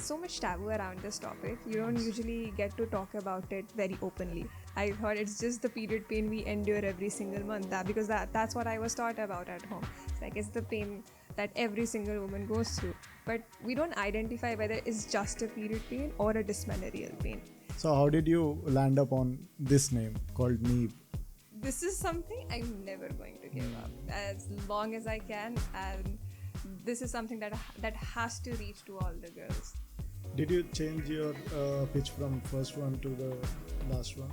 so much taboo around this topic. You don't usually get to talk about it very openly. I thought it's just the period pain we endure every single month. Because that's what I was taught about at home. It's like it's the pain that every single woman goes through. But we don't identify whether it's just a period pain or a dysmenorrheal pain. So how did you land up on this name called Neve? This is something I'm never going to give up as long as I can, and this is something that has to reach to all the girls. Did you change your pitch from first one to the last one?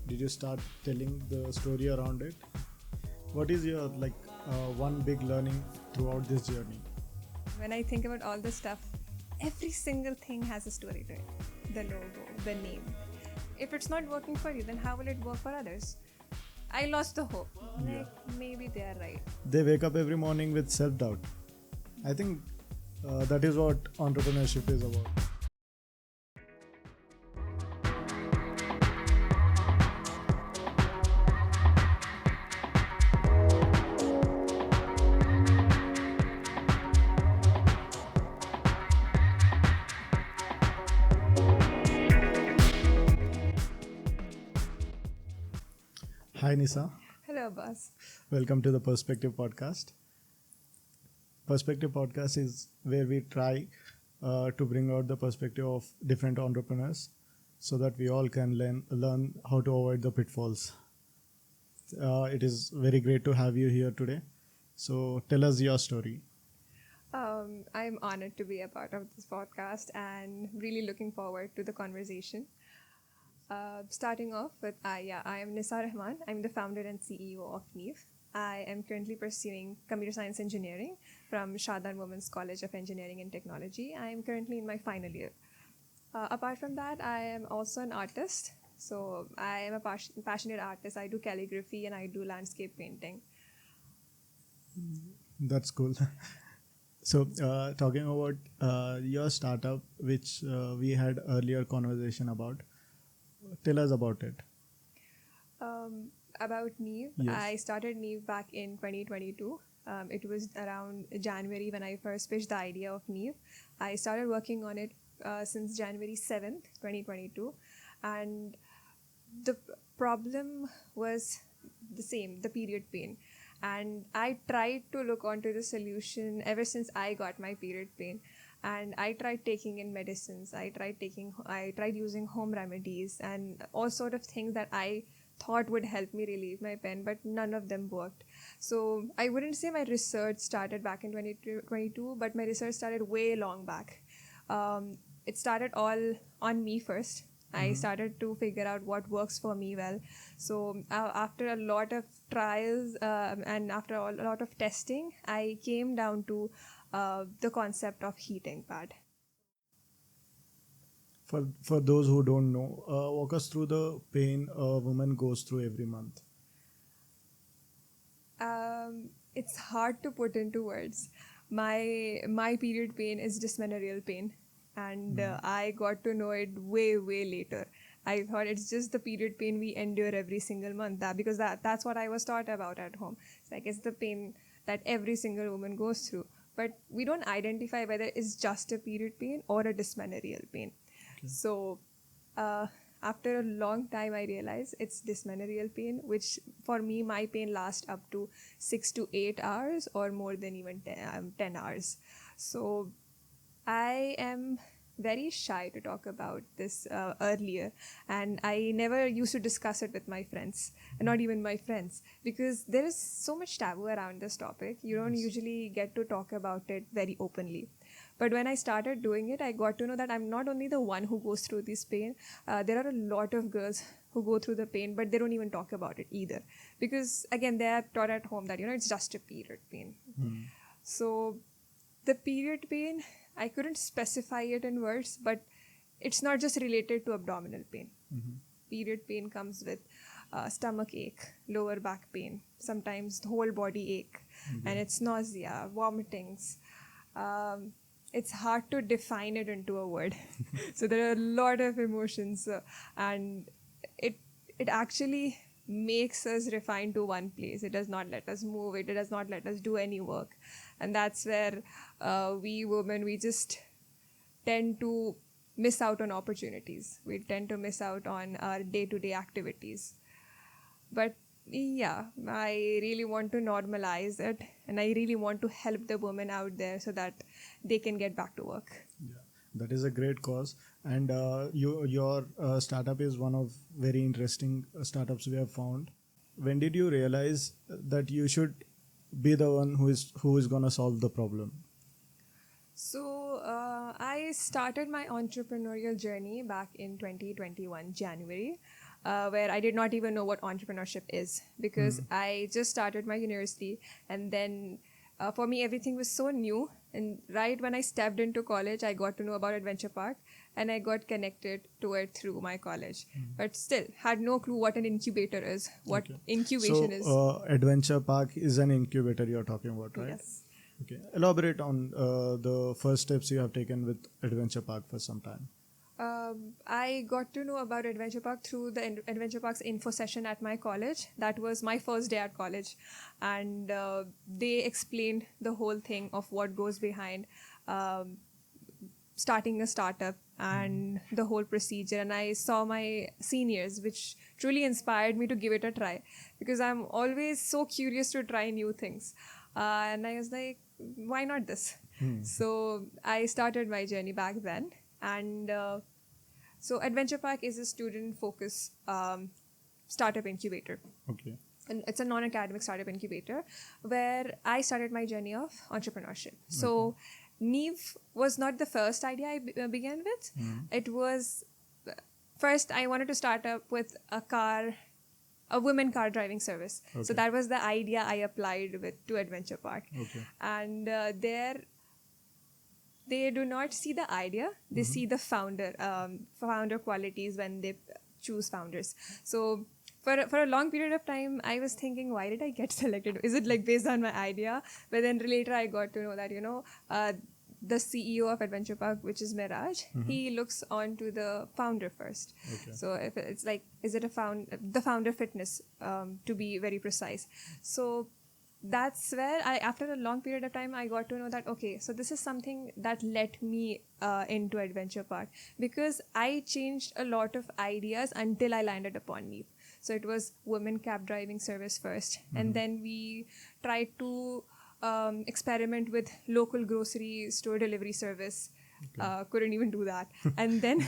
Did you start telling the story around it? What is your one big learning throughout this journey? When I think about all this stuff, every single thing has a story to it. The logo, the name. If it's not working for you, then how will it work for others? I lost the hope. Maybe they are right. They wake up every morning with self-doubt. I think that is what entrepreneurship is about. Hi Nisa. Hello, boss. Welcome to the Perspective Podcast. Perspective Podcast is where we try to bring out the perspective of different entrepreneurs so that we all can learn how to avoid the pitfalls. It is very great to have you here today. So tell us your story. I'm honored to be a part of this podcast and really looking forward to the conversation. Starting off with, I am Nisa Rahman. I'm the founder and CEO of Neve. I am currently pursuing computer science engineering from Shadan Women's College of Engineering and Technology. I am currently in my final year. Apart from that, I am also an artist. So I am a passionate artist. I do calligraphy and I do landscape painting. That's cool. So talking about your startup, which we had earlier conversation about, tell us about it. About Neve, Yes. I started Neve back in 2022. It was around January when I first pitched the idea of Neve. I started working on it since January 7th, 2022. And the problem was the same, the period pain. And I tried to look onto the solution ever since I got my period pain. And I tried taking in medicines. I tried using home remedies and all sort of things that I thought would help me relieve my pain, but none of them worked. So I wouldn't say my research started back in 2022, but my research started way long back. It started all on me first. I started to figure out what works for me well. So after a lot of trials and after a lot of testing, I came down to the concept of heating pad. For those who don't know, walk us through the pain a woman goes through every month. It's hard to put into words. My period pain is dysmenorrheal pain, and I got to know it way later. I thought it's just the period pain we endure every single month. Because that's what I was taught about at home. It's like it's the pain that every single woman goes through. But we don't identify whether it's just a period pain or a dysmenorrheal pain. Okay. So after a long time, I realized it's dysmenorrheal pain, which for me, my pain lasts up to 6 to 8 hours or more than even 10 hours. So I am very shy to talk about this earlier, and I never used to discuss it with my friends, and not even my friends, because there is so much taboo around this topic. You don't usually get to talk about it very openly. But when I started doing it, I got to know that I'm not only the one who goes through this pain. There are a lot of girls who go through the pain, but they don't even talk about it either, because again, they are taught at home that it's just a period pain. So the period pain, I couldn't specify it in words, but it's not just related to abdominal pain. Period pain comes with stomach ache, lower back pain, sometimes the whole body ache, and it's nausea, vomitings. It's hard to define it into a word. So there are a lot of emotions, and it actually makes us refine to one place. It does not let us move. It does not let us do any work. And that's where we women, we just tend to miss out on opportunities. We tend to miss out on our day-to-day activities. But yeah, I really want to normalize it, and I really want to help the women out there so that they can get back to work. Yeah, that is a great cause, and your startup is one of very interesting startups we have found. When did you realize that you should be the one who is gonna solve the problem? So I started my entrepreneurial journey back in 2021 January, where I did not even know what entrepreneurship is, because I just started my university, and then for me everything was so new. And right when I stepped into college, I got to know about Adventure Park, and I got connected to it through my college. But still, had no clue what an incubator is, what Okay. incubation is. So, Adventure Park is an incubator you're talking about, right? Yes. Okay. Elaborate on the first steps you have taken with Adventure Park for some time. I got to know about Adventure Park through the Adventure Park's info session at my college. That was my first day at college, and they explained the whole thing of what goes behind starting a startup and the whole procedure. And I saw my seniors, which truly inspired me to give it a try, because I'm always so curious to try new things. And I was like, why not this? So I started my journey back then. And so Adventure Park is a student-focused startup incubator. Okay. And it's a non-academic startup incubator where I started my journey of entrepreneurship. So Neve was not the first idea I began with. It was, first I wanted to start up with a women car driving service. Okay. So that was the idea I applied with to Adventure Park. Okay. And there, they do not see the idea, they see the founder qualities when they choose founders. So for a long period of time, I was thinking, why did I get selected? Is it like based on my idea? But then later I got to know that, the CEO of Adventure Park, which is Miraj, he looks on to the founder first. Okay. So if it's like, is it the founder fitness, to be very precise. So that's where after a long period of time, I got to know that, okay, so this is something that let me into Adventure Park, because I changed a lot of ideas until I landed upon Neve. So it was women cab driving service first, and then we tried to experiment with local grocery store delivery service. Couldn't even do that. And then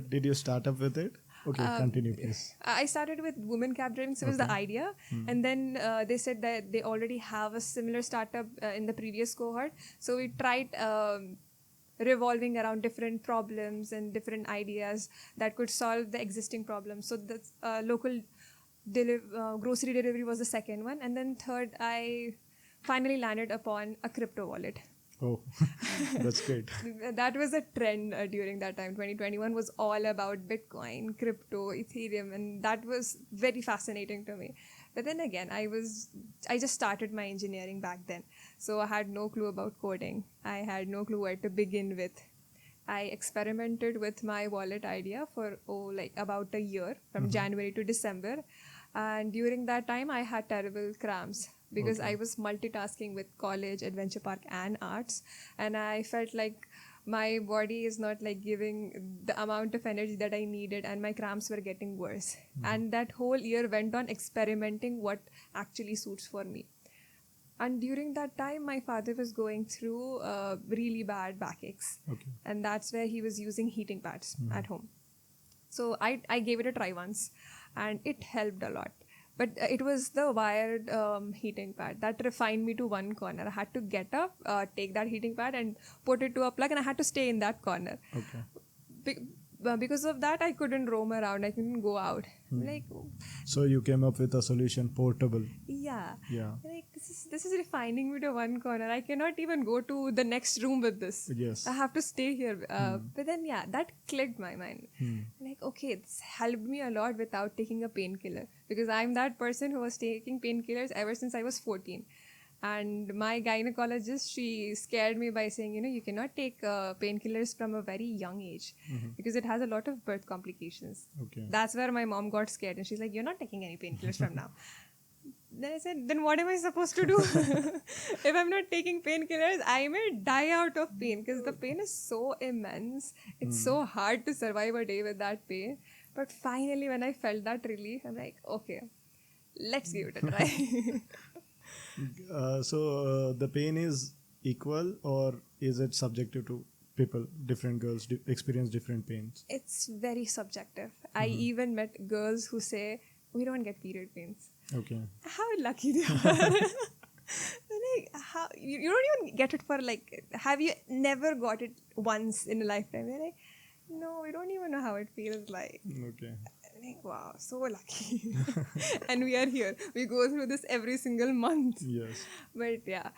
Did you start up with it? Okay, continue please. I started with women cab driving service, the idea, and then they said that they already have a similar startup in the previous cohort. So we tried revolving around different problems and different ideas that could solve the existing problems. So the local grocery delivery was the second one, and then third, I finally landed upon a crypto wallet. Oh, that's great. That was a trend during that time. 2021 was all about Bitcoin, crypto, Ethereum, and that was very fascinating to me. But then again, I just started my engineering back then. So I had no clue about coding. I had no clue where to begin with. I experimented with my wallet idea for about a year, from January to December. And during that time, I had terrible cramps, because I was multitasking with college, Adventure Park, and arts. And I felt like my body is not like giving the amount of energy that I needed, and my cramps were getting worse. And that whole year went on experimenting what actually suits for me. And during that time, my father was going through really bad backaches. Okay. And that's where he was using heating pads at home. So I gave it a try once, and it helped a lot. But it was the wired heating pad that refined me to one corner. I had to get up, take that heating pad and put it to a plug, and I had to stay in that corner. Okay. Because of that, I couldn't roam around. I couldn't go out. So you came up with a solution, portable. Yeah. Yeah. This is refining me to one corner. I cannot even go to the next room with this. Yes. I have to stay here. But then, that clicked my mind. Okay, this helped me a lot without taking a painkiller, because I'm that person who was taking painkillers ever since I was 14. And my gynecologist, she scared me by saying, you cannot take painkillers from a very young age, because it has a lot of birth complications. Okay. That's where my mom got scared, and she's like, you're not taking any painkillers from now. Then I said, then what am I supposed to do? If I'm not taking painkillers, I may die out of pain because the pain is so immense. It's so hard to survive a day with that pain. But finally, when I felt that relief, I'm like, okay, let's give it a try. The pain is equal, or is it subjective to people? Different girls experience different pains. It's very subjective. I even met girls who say, we don't get period pains. Okay. How lucky they are. Like, how you don't even get it for like, have you never got it once in a lifetime? They're like, no, we don't even know how it feels like. Okay. Like, wow, so lucky. And we are here. We go through this every single month. Yes. But yeah,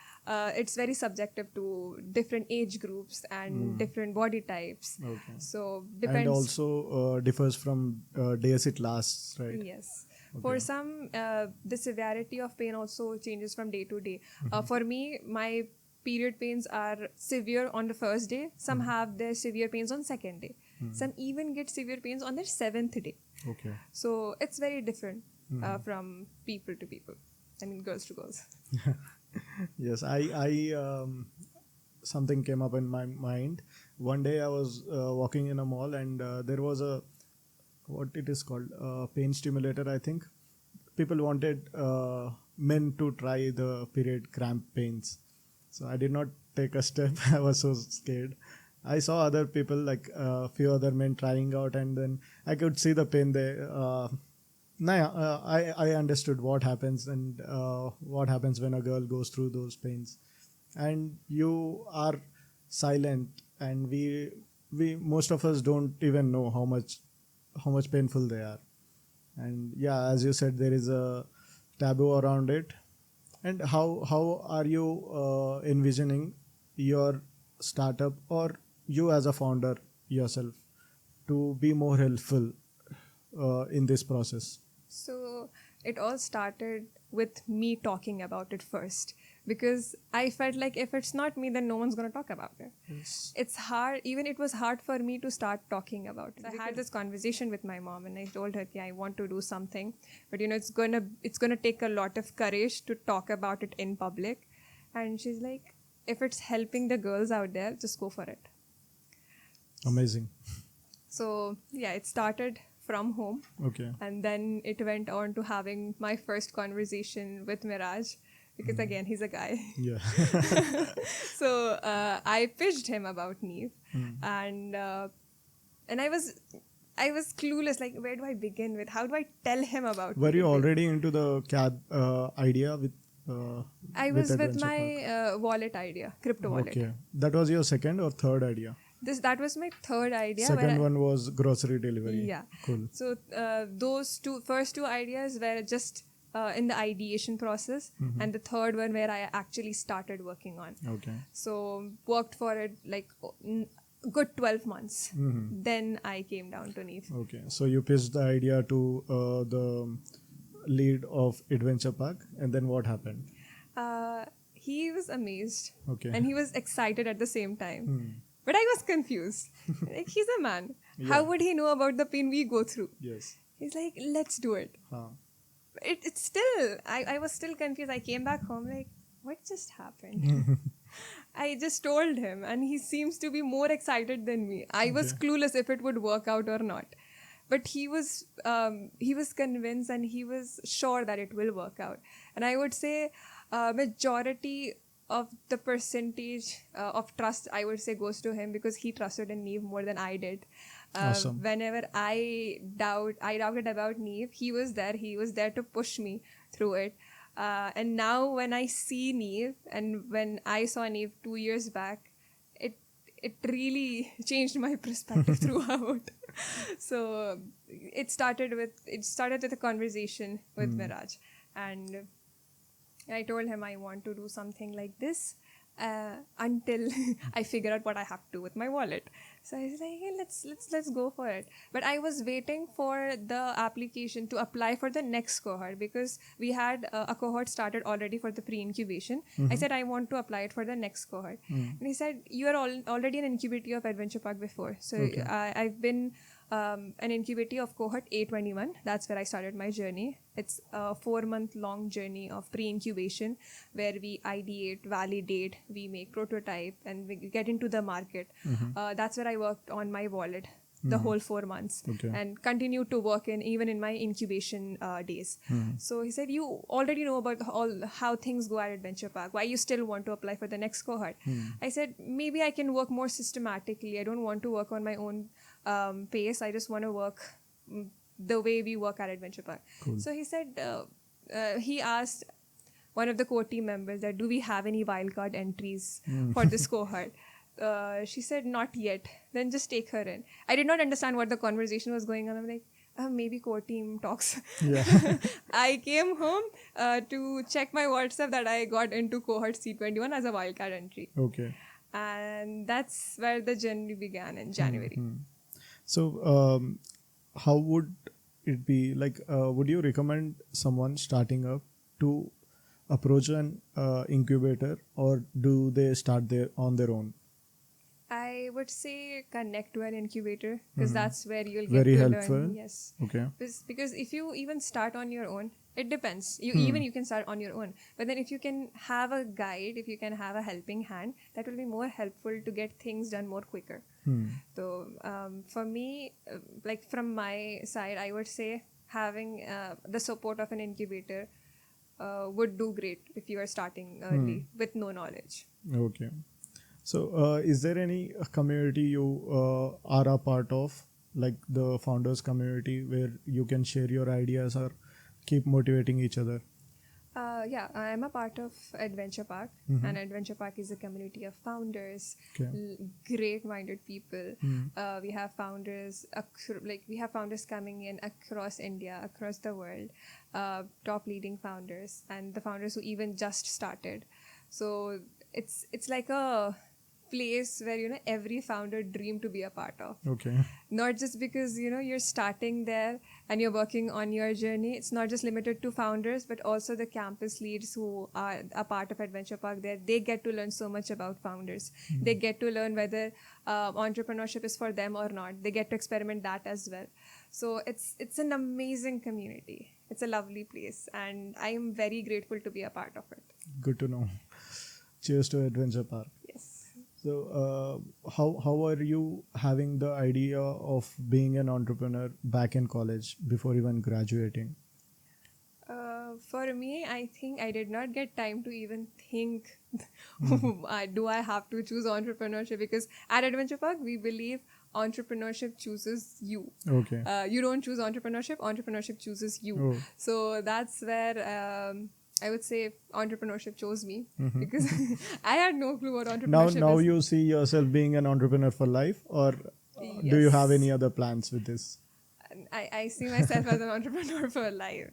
it's very subjective to different age groups and different body types. Okay. So depends. And also differs from days it lasts, right? Yes. For some, the severity of pain also changes from day to day. For me, my period pains are severe on the first day. Some have their severe pains on second day. Some even get severe pains on their 7th day. Okay. So it's very different from people to people. I mean, girls to girls. Yes, something came up in my mind. One day I was walking in a mall, and there was a, what it is called, pain stimulator, I think. People wanted men to try the period cramp pains. So I did not take a step. I was so scared. I saw other people, like a few other men trying out, and then I could see the pain there. I understood what happens, and what happens when a girl goes through those pains. And you are silent, and we most of us don't even know how much painful they are. And yeah, as you said, there is a taboo around it. And how are you envisioning your startup, or you as a founder yourself, to be more helpful in this process? So it all started with me talking about it first, because I felt like if it's not me, then no one's going to talk about it. Yes. It's hard. Even it was hard for me to start talking about it. I had this conversation with my mom, and I told her, okay, I want to do something, but it's gonna take a lot of courage to talk about it in public. And she's like, if it's helping the girls out there, just go for it. Amazing. So yeah, it started from home. Okay. And then it went on to having my first conversation with Miraj, because again, he's a guy. Yeah. So I pitched him about Neve, and I was clueless, like, where do I begin with? How do I tell him about Were you Neve? already into the cab idea with? I was with Adventure my wallet idea, crypto wallet. Okay, that was your second or third idea? That was my third idea. Second one was grocery delivery. Yeah. Cool. So those first two ideas were just in the ideation process, and the third one where I actually started working on. Okay. So worked for it like good 12 months. Then I came down to Neve. Okay. So you pitched the idea to the lead of Adventure Park, and then what happened? He was amazed. Okay. And he was excited at the same time. But I was confused. Like, he's a man. Yeah. How would he know about the pain we go through? Yes. He's like, let's do it. It's still, I was still confused. I came back home like, what just happened? I just told him, and he seems to be more excited than me. I was clueless if it would work out or not. But he was convinced, and he was sure that it will work out. And I would say majority of the percentage of trust, I would say, goes to him, because he trusted in Neve more than I did. Awesome. Whenever I doubted about Neve, he was there. He was there to push me through it. And now when I see Neve, and when I saw Neve 2 years back, it really changed my perspective throughout. So it started with a conversation with Miraj, and I told him I want to do something like this until I figure out what I have to do with my wallet. So I was like, hey, let's go for it. But I was waiting for the application to apply for the next cohort, because we had a cohort started already for the pre-incubation. I said I want to apply it for the next cohort. And he said, you are already an incubator of Adventure Park before. So I've been an incubator of cohort A21. That's where I started my journey. It's a 4-month long journey of pre-incubation where we ideate, validate, we make prototype, and we get into the market. That's where I worked on my wallet the whole 4 months and continued to work even in my incubation days. So he said, you already know about how things go at Adventure Park. Why you still want to apply for the next cohort? I said, maybe I can work more systematically. I don't want to work on my own pace. I just want to work the way we work at Adventure Park. So he said, he asked one of the core team members that, do we have any wildcard entries for this cohort? She said, not yet. Then just take her in. I did not understand what the conversation was going on. I'm like, maybe core team talks. I came home to check my WhatsApp that I got into cohort C21 as a wildcard entry. And that's where the journey began in January. So how would it be like, would you recommend someone starting up to approach an incubator, or do they start on their own? I would say connect to an incubator, because that's where you'll get Very to helpful. learn. Yes. Because if you even start on your own, it depends. You can start on your own. But then if you can have a guide, if you can have a helping hand, that will be more helpful to get things done more quicker. So for me, like from my side, I would say having the support of an incubator would do great if you are starting early with no knowledge. So is there any community you are a part of, like the founders community, where you can share your ideas or keep motivating each other? Yeah, I am a part of Adventure Park, and Adventure Park is a community of founders, great-minded people. We have founders, we have founders coming in across India, across the world, top leading founders, and the founders who even just started. So it's like a place where every founder dream to be a part of. Not just because you're starting there and you're working on your journey. It's not just limited to founders, but also the campus leads who are a part of Adventure Park there. They get to learn so much about founders. They get to learn whether entrepreneurship is for them or not. They get to experiment that as well. So it's an amazing community. It's a lovely place, and I am very grateful to be a part of it. Good to know. Cheers to Adventure Park. Yes. So how are you having the idea of being an entrepreneur back in college before even graduating? For me, I think I did not get time to even think, do I have to choose entrepreneurship? Because at Adventure Park, we believe entrepreneurship chooses you. You don't choose entrepreneurship, entrepreneurship chooses you. So that's where I would say entrepreneurship chose me, because I had no clue what entrepreneurship is. Now you see yourself being an entrepreneur for life, or do you have any other plans with this? I see myself as an entrepreneur for life.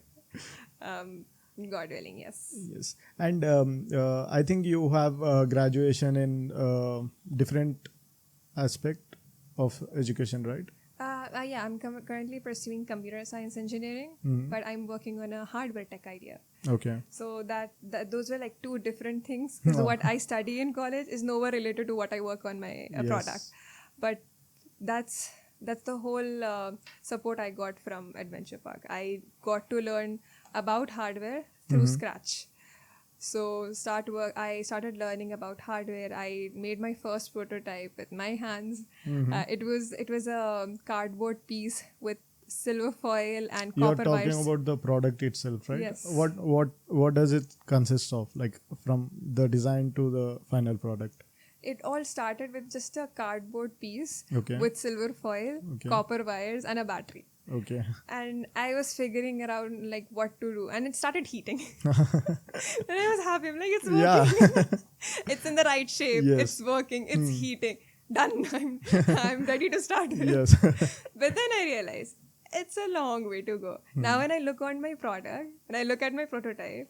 God willing, yes. Yes. And I think you have graduation in different aspect of education, right? Yeah, I'm currently pursuing computer science engineering, but I'm working on a hardware tech idea. So that those were like two different things, because what I study in college is nowhere related to what I work on my product. But that's the whole support I got from Adventure Park. I got to learn about hardware through scratch. So I started learning about hardware. I made my first prototype with my hands. It was a cardboard piece with silver foil and copper wires. You're talking about the product itself, right? Yes. What does it consist of, like from the design to the final product? It all started with just a cardboard piece with silver foil, copper wires, and a battery. And I was figuring around like what to do, and it started heating. And I was happy. I'm like, it's working. It's in the right shape. It's working. It's heating. Done. I'm ready to start it. But then I realized it's a long way to go. Now when I look on my product and I look at my prototype,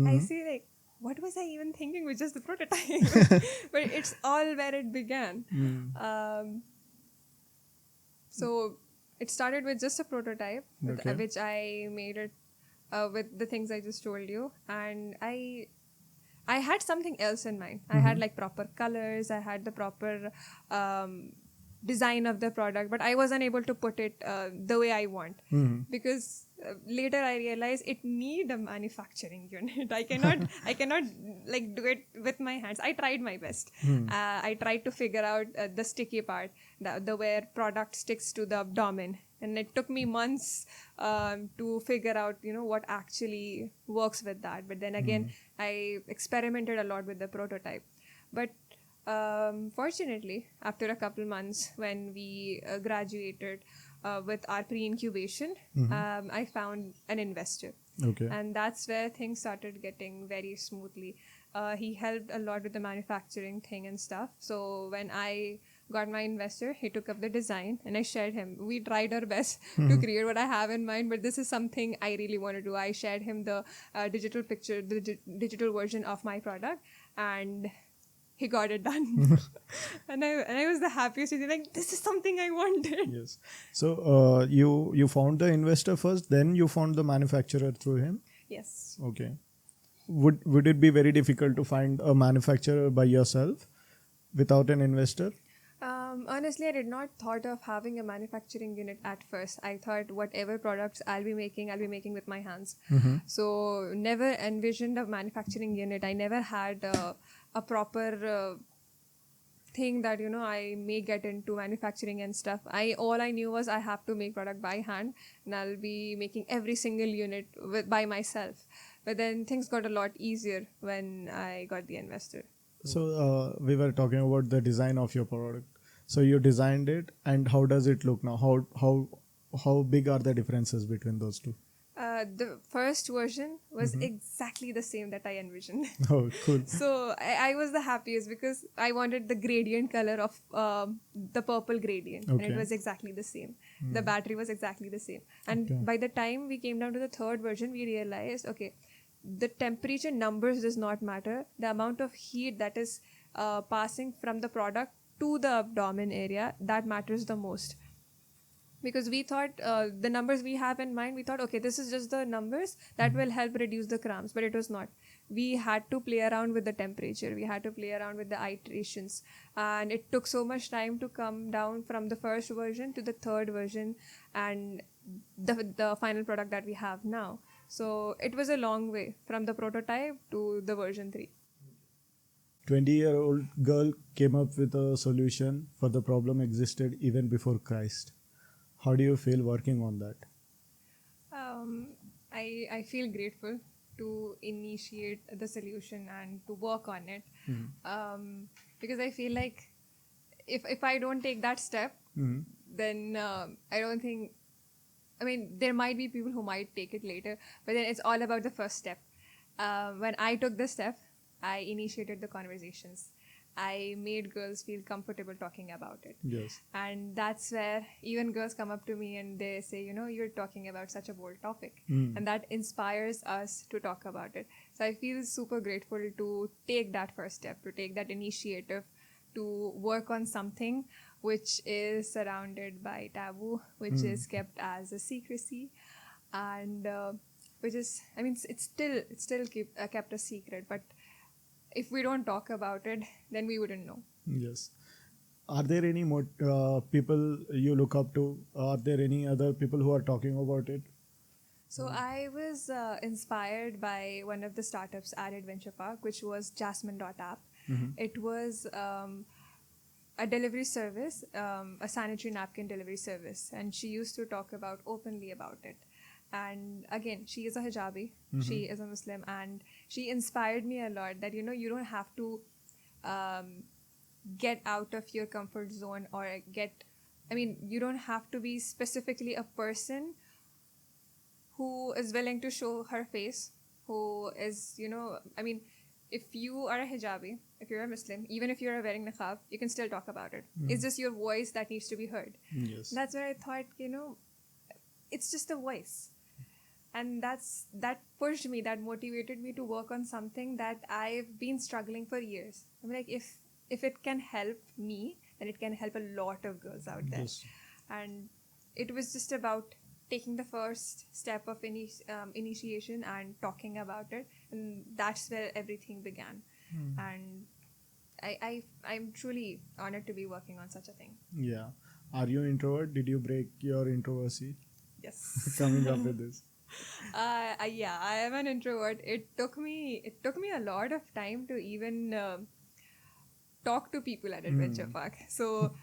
I see like, what was I even thinking with just the prototype? But it's all where it began. So it started with just a prototype, which I made it with the things I just told you. And I had something else in mind. I had like proper colors. I had the proper design of the product, but I wasn't able to put it the way I want, because later I realized it need a manufacturing unit. I cannot like do it with my hands. I tried my best. I tried to figure out the sticky part, the where product sticks to the abdomen, and it took me months to figure out what actually works with that. But then again, I experimented a lot with the prototype. But fortunately, after a couple months, when we graduated with our pre-incubation, I found an investor. Okay. And that's where things started getting very smoothly. He helped a lot with the manufacturing thing and stuff. So when I got my investor, he took up the design and I shared him. We tried our best to create what I have in mind, but this is something I really want to do. I shared him the digital picture, the digital version of my product, and he got it done. and I was the happiest. Like, this is something I wanted. Yes. So you found the investor first, then you found the manufacturer through him. Yes. Okay. Would it be very difficult to find a manufacturer by yourself without an investor? Honestly, I did not thought of having a manufacturing unit at first. I thought whatever products I'll be making with my hands. So never envisioned a manufacturing unit. I never had a proper thing that I may get into manufacturing and stuff. All I knew was I have to make product by hand, and I'll be making every single unit by myself. But then things got a lot easier when I got the investor. So we were talking about the design of your product. So you designed it, and how does it look now? How big are the differences between those two? The first version was exactly the same that I envisioned. Oh, cool. So I was the happiest because I wanted the gradient color of the purple gradient, and it was exactly the same. The battery was exactly the same. And by the time we came down to the third version, we realized, okay, the temperature numbers does not matter. The amount of heat that is passing from the product to the abdomen area, that matters the most. Because we thought the numbers we have in mind, we thought, okay, this is just the numbers that will help reduce the cramps, but it was not. We had to play around with the temperature. We had to play around with the iterations. And it took so much time to come down from the first version to the third version and the final product that we have now. So it was a long way from the prototype to the version 3. 20-year-old girl came up with a solution for the problem existed even before Christ. How do you feel working on that? I feel grateful to initiate the solution and to work on it. Because I feel like if I don't take that step, then I don't think, there might be people who might take it later, but then it's all about the first step. When I took the step, I initiated the conversations. I made girls feel comfortable talking about it. Yes. And that's where even girls come up to me and they say, you're talking about such a bold topic. And that inspires us to talk about it. So I feel super grateful to take that first step, to take that initiative, to work on something which is surrounded by taboo, which is kept as a secrecy, and which is, it's still kept a secret, but if we don't talk about it, then we wouldn't know. Yes. Are there any more people you look up to? Are there any other people who are talking about it? So I was inspired by one of the startups at Adventure Park, which was Jasmine.app. It was a delivery service, a sanitary napkin delivery service. And she used to talk openly about it. And again, she is a hijabi, she is a Muslim, and she inspired me a lot that, you don't have to get out of your comfort zone or you don't have to be specifically a person who is willing to show her face, who is, if you are a hijabi, if you're a Muslim, even if you're wearing niqab, you can still talk about it. It's just your voice that needs to be heard. Yes. That's where I thought, it's just a voice. And that pushed me, that motivated me to work on something that I've been struggling for years. I'm like, if it can help me, then it can help a lot of girls out there. Yes. And it was just about taking the first step of initiation and talking about it. And that's where everything began. And I'm truly honored to be working on such a thing. Yeah. Are you introvert? Did you break your introversy Yes. coming up with this? Yeah, I am an introvert. It took me a lot of time to even talk to people at Adventure Park. So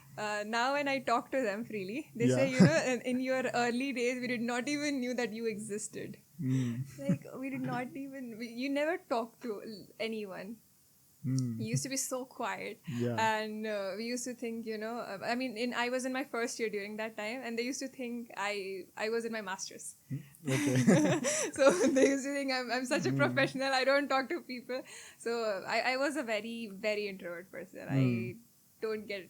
now when I talk to them freely, they say, Yeah. in your early days, we did not even knew that you existed. Mm. Like we did not even, you never talked to anyone. Mm. He used to be so quiet, Yeah. and we used to think, I mean, I was in my first year during that time, and they used to think I was in my master's. Okay. So they used to think I'm such a professional. I don't talk to people. So I was a very, very introvert person. I don't get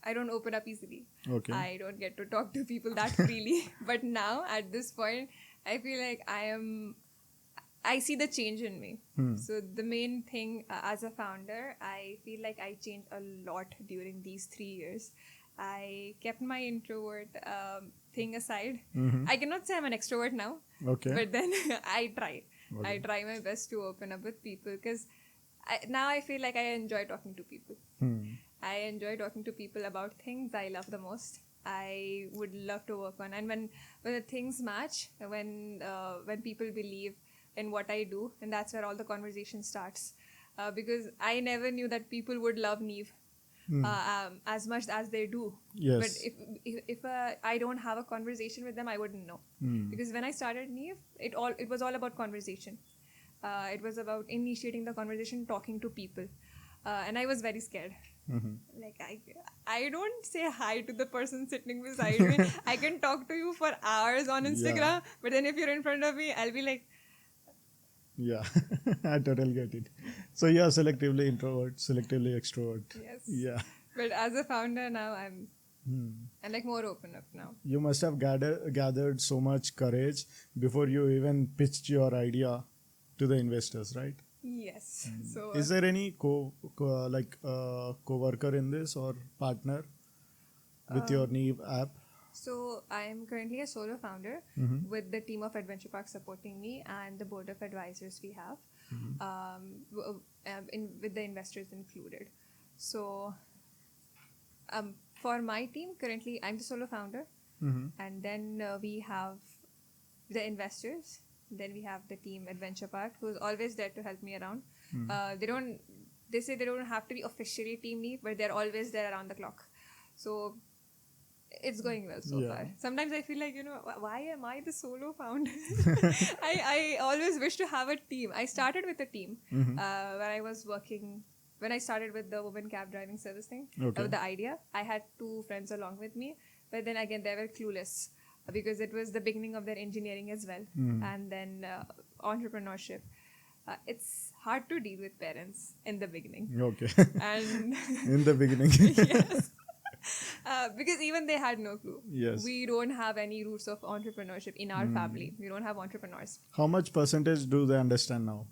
I don't open up easily. Okay. I don't get to talk to people that freely. But now at this point, I feel like I see the change in me. So the main thing as a founder, I feel like I changed a lot during these 3 years. I kept my introvert thing aside. I cannot say I'm an extrovert now, Okay. but then I try. Okay. I try my best to open up with people because now I feel like I enjoy talking to people. I enjoy talking to people about things I love the most. I would love to work on, and when the things match, when people believe in what I do, and that's where all the conversation starts. Because I never knew that people would love Neve as much as they do. Yes. But if I don't have a conversation with them, I wouldn't know. Because when I started Neve, it was all about conversation. It was about initiating the conversation, talking to people, and I was very scared. Like I don't say hi to the person sitting beside me. I can talk to you for hours on Instagram, but then if you're in front of me, I'll be like, yeah. I totally get it. So you are selectively introvert, selectively extrovert. yes. Yeah. But as a founder now, I'm like more open up now. You must have gathered so much courage before you even pitched your idea to the investors, right? Yes. So Is there any co-worker in this or partner with your Neve app? So I am currently a solo founder with the team of Adventure Park supporting me and the board of advisors we have, with the investors included. So for my team, currently I'm the solo founder, and then we have the investors. Then we have the team Adventure Park, who's always there to help me around. They say they don't have to be officially team lead, but they're always there around the clock. So it's going well so far. Sometimes I feel like, why am I the solo founder? I always wish to have a team. I started with a team when I started with the women cab driving service thing, with the idea. I had 2 friends along with me, but then again, they were clueless because it was the beginning of their engineering as well. And then entrepreneurship. It's hard to deal with parents in the beginning. Okay. And in the beginning. yes. Because even they had no clue. Yes. We don't have any roots of entrepreneurship in our family. We don't have entrepreneurs. How much percentage do they understand now?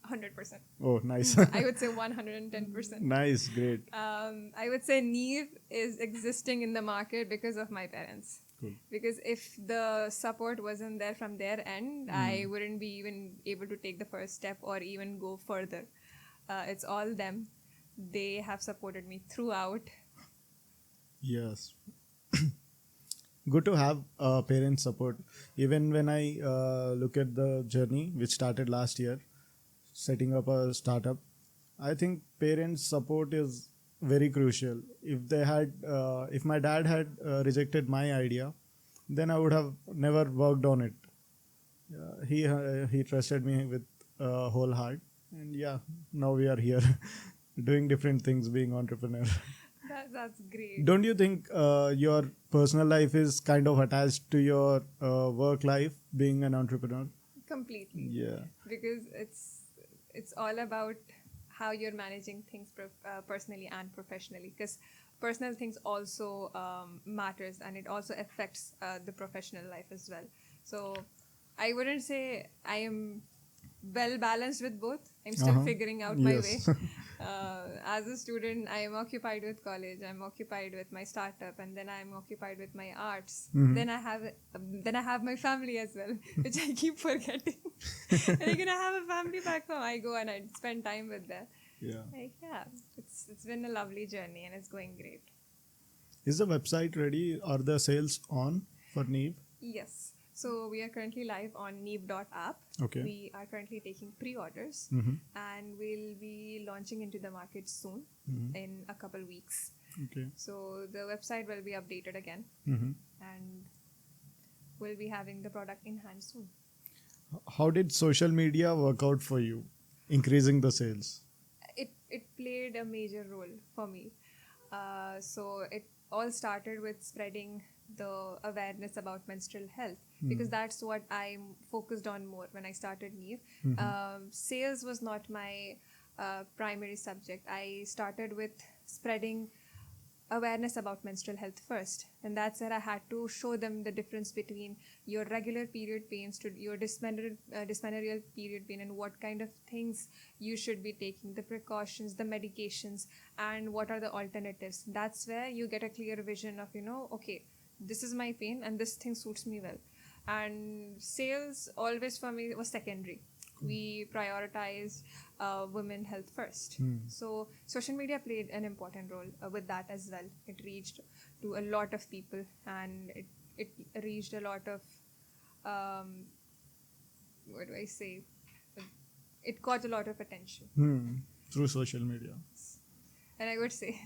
100%. Oh, nice. I would say 110%. Nice, great. I would say Neve is existing in the market because of my parents. Cool. Because if the support wasn't there from their end, I wouldn't be even able to take the first step or even go further. It's all them. They have supported me throughout. Yes. Good to have parent support. Even when I look at the journey which started last year, setting up a startup, I think parents' support is very crucial. If my dad had rejected my idea, then I would have never worked on it. He trusted me with whole heart, and now we are here, doing different things, being entrepreneur. That's great. Don't you think your personal life is kind of attached to your work life, being an entrepreneur? Completely. Yeah. Because it's all about how you're managing things personally and professionally. Because personal things also matters, and it also affects the professional life as well. So I wouldn't say I am well balanced with both. I'm still figuring out my way. As a student, I am occupied with college. I'm occupied with my startup, and then I'm occupied with my arts. Then I have my family as well, which I keep forgetting. And I have a family back home. I go and I spend time with them. Yeah. Like, yeah, it's been a lovely journey and it's going great. Is the website ready? Are the sales on for Neve? Yes. So we are currently live on Neve.app. Okay. We are currently taking pre-orders Mm-hmm. and we'll be launching into the market soon Mm-hmm. in a couple weeks. Okay. So the website will be updated again Mm-hmm. and we'll be having the product in hand soon. How did social media work out for you, increasing the sales? It played a major role for me. So it all started with spreading the awareness about menstrual health because that's what I focused on more when I started Neve. Sales was not my primary subject. I started with spreading awareness about menstrual health first, and that's where I had to show them the difference between your regular period pains to your dysmenorrheal period pain, and what kind of things you should be taking, the precautions, the medications, and what are the alternatives. That's where you get a clear vision of, okay, this is my pain and this thing suits me well. And sales always for me was secondary. We prioritized women health first. So social media played an important role with that as well. It reached to a lot of people, and it reached a lot of what do I say? It got a lot of attention. Through social media. And I would say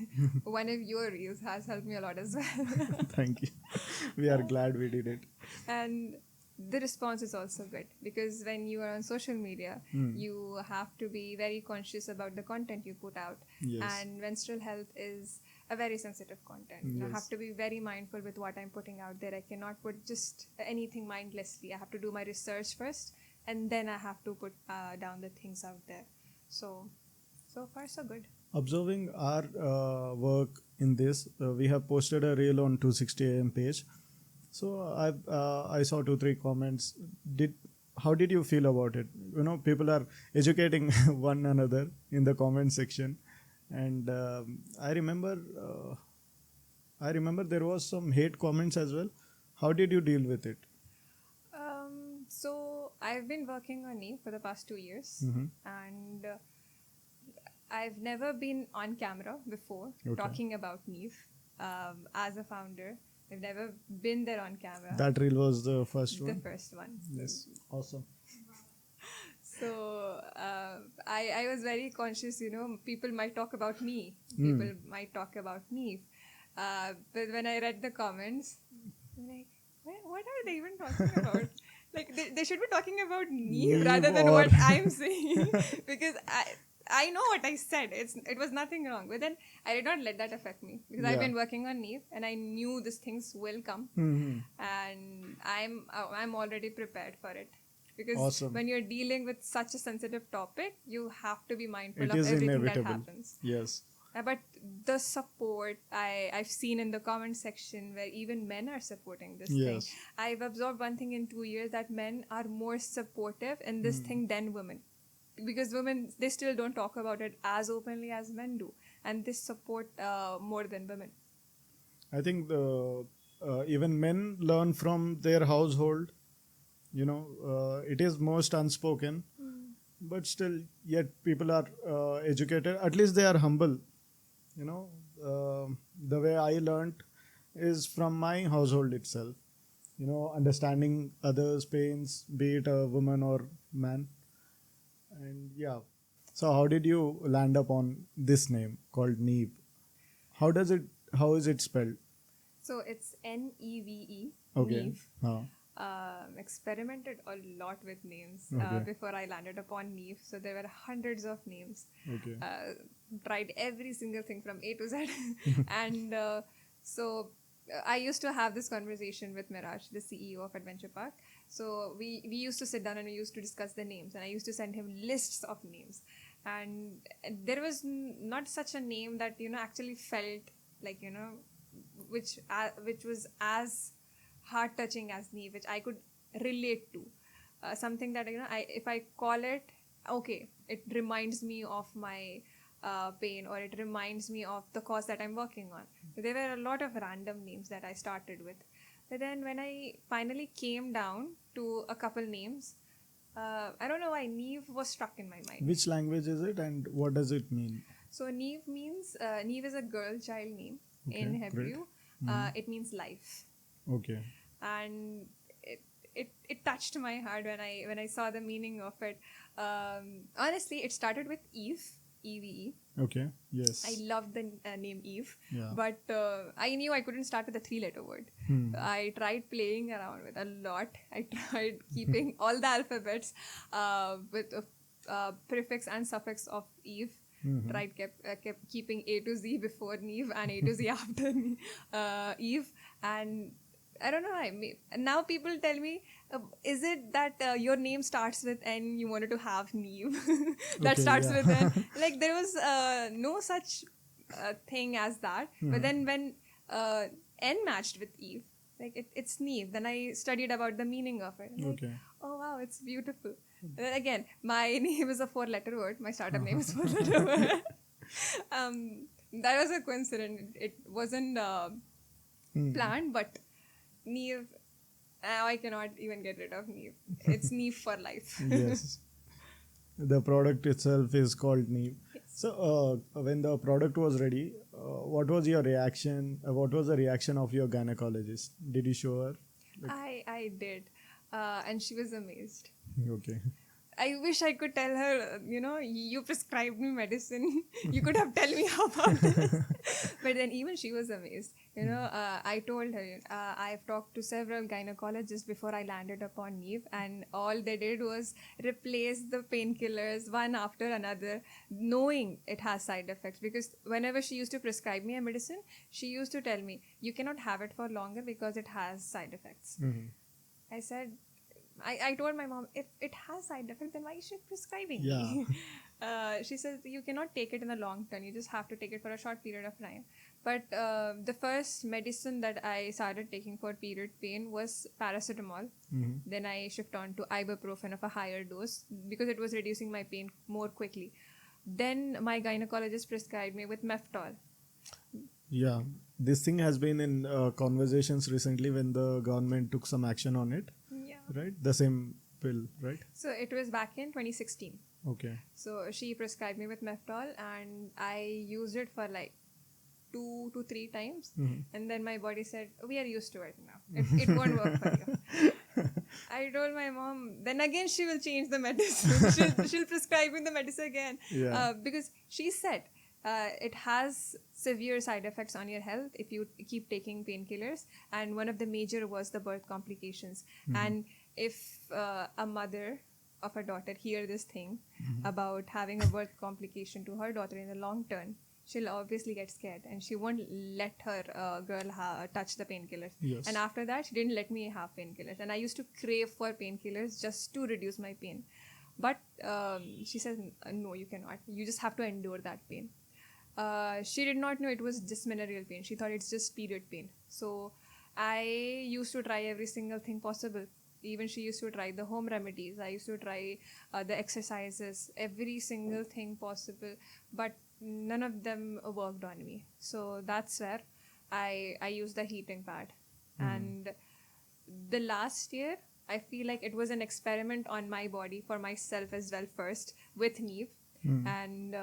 one of your reels has helped me a lot as well. Thank you. We are glad we did it. And the response is also good because when you are on social media, you have to be very conscious about the content you put out. Yes. And menstrual health is a very sensitive content. I Yes. have to be very mindful with what I'm putting out there. I cannot put just anything mindlessly. I have to do my research first, and then I have to put down the things out there. So far so good. Observing our work in this, we have posted a reel on 260am page. So I saw 2-3 comments. How did you feel about it? People are educating one another in the comment section, and I remember there was some hate comments as well. How did you deal with it? So I've been working on Neve for the past 2 years, and I've never been on camera before talking about Neve as a founder. I've never been there on camera. That reel was the first one? The first one. Yes. Awesome. So I was very conscious, people might talk about me. People might talk about Neve. But when I read the comments, I'm like, what are they even talking about? Like, they should be talking about Neve rather than what I'm saying. Because I know what I said. It was nothing wrong. But then I did not let that affect me because I've been working on Neve and I knew these things will come, and I'm already prepared for it. Because when you're dealing with such a sensitive topic, you have to be mindful of everything inevitable. that happens. Yes. But the support I've seen in the comment section where even men are supporting this thing. I've observed one thing in 2 years, that men are more supportive in this thing than women. Because women, they still don't talk about it as openly as men do, and they support more than women. I think even men learn from their household. It is most unspoken, but still, yet people are educated. At least they are humble. The way I learned is from my household itself. Understanding others' pains, be it a woman or man. And yeah. So how did you land up on this name called Neve? How is it spelled? So it's Neve. Okay. Neve. Experimented a lot with names before I landed upon Neve. So there were hundreds of names. Okay. Tried every single thing from A to Z. And so I used to have this conversation with Miraj, the CEO of Adventure Park. So we used to sit down and we used to discuss the names, and I used to send him lists of names. And there was not such a name that actually felt like which was as heart touching as Neve, which I could relate to. Something that if I call it, okay, it reminds me of my pain, or it reminds me of the cause that I'm working on. There were a lot of random names that I started with. But then when I finally came down to a couple names, I don't know why Neve was stuck in my mind. Which language is it and what does it mean? So Neve means Neve is a girl child name Okay, in great. Hebrew. It means life, Okay. and it touched my heart when I saw the meaning of it. Honestly, it started with Eve, Eve. Okay. Yes. I loved the name Eve, Yeah. but I knew I couldn't start with a three-letter word. I tried playing around with a lot. I tried keeping all the alphabets with a prefix and suffix of Eve. Kept keeping A to Z before Neve and A to Z after Eve. And I don't know why. Now people tell me, is it that your name starts with N, you wanted to have Neve? That Okay, starts yeah. with N. Like, there was no such thing as that. But then when N matched with Eve, like it's Neve. Then I studied about the meaning of it. I'm like, Okay. oh wow, it's beautiful. Then again, my name is a 4-letter word. My startup name is 4-letter word. That was a coincidence. It wasn't planned, but Neve. Now I cannot even get rid of Neve. It's Neve for life. Yes. The product itself is called Neve. Yes. So, when the product was ready, what was your reaction? What was the reaction of your gynecologist? Did you show her? I did, and she was amazed. Okay. I wish I could tell her, you prescribed me medicine. You could have told me about this. But then even she was amazed. I told her, I've talked to several gynecologists before I landed upon Neve, and all they did was replace the painkillers one after another, knowing it has side effects. Because whenever she used to prescribe me a medicine, she used to tell me, you cannot have it for longer because it has side effects. I said, I told my mom, if it has side effects, then why is she prescribing me? She says, you cannot take it in the long term. You just have to take it for a short period of time. But the first medicine that I started taking for period pain was paracetamol. Then I shifted on to ibuprofen of a higher dose because it was reducing my pain more quickly. Then my gynecologist prescribed me with Meftol. Yeah. This thing has been in conversations recently when the government took some action on it. Yeah. Right? The same pill, right? So it was back in 2016. Okay. So she prescribed me with Meftol, and I used it for like 2 to 3 times. And then my body said, we are used to it now. It won't work for you. I told my mom, then again she will change the medicine. she'll prescribe me the medicine again. Yeah. Because she said, it has severe side effects on your health if you keep taking painkillers, and one of the major was the birth complications. And if a mother of a daughter hear this thing about having a birth complication to her daughter in the long term, she'll obviously get scared and she won't let her girl touch the painkillers. Yes. And after that, she didn't let me have painkillers, and I used to crave for painkillers just to reduce my pain. But she says, no, you cannot. You just have to endure that pain. She did not know it was dysmenorrheal pain. She thought it's just period pain. So I used to try every single thing possible. Even she used to try the home remedies. I used to try the exercises, every single thing possible. But none of them worked on me. So that's where I used the heating pad. And the last year, I feel like it was an experiment on my body for myself as well first with Neve. And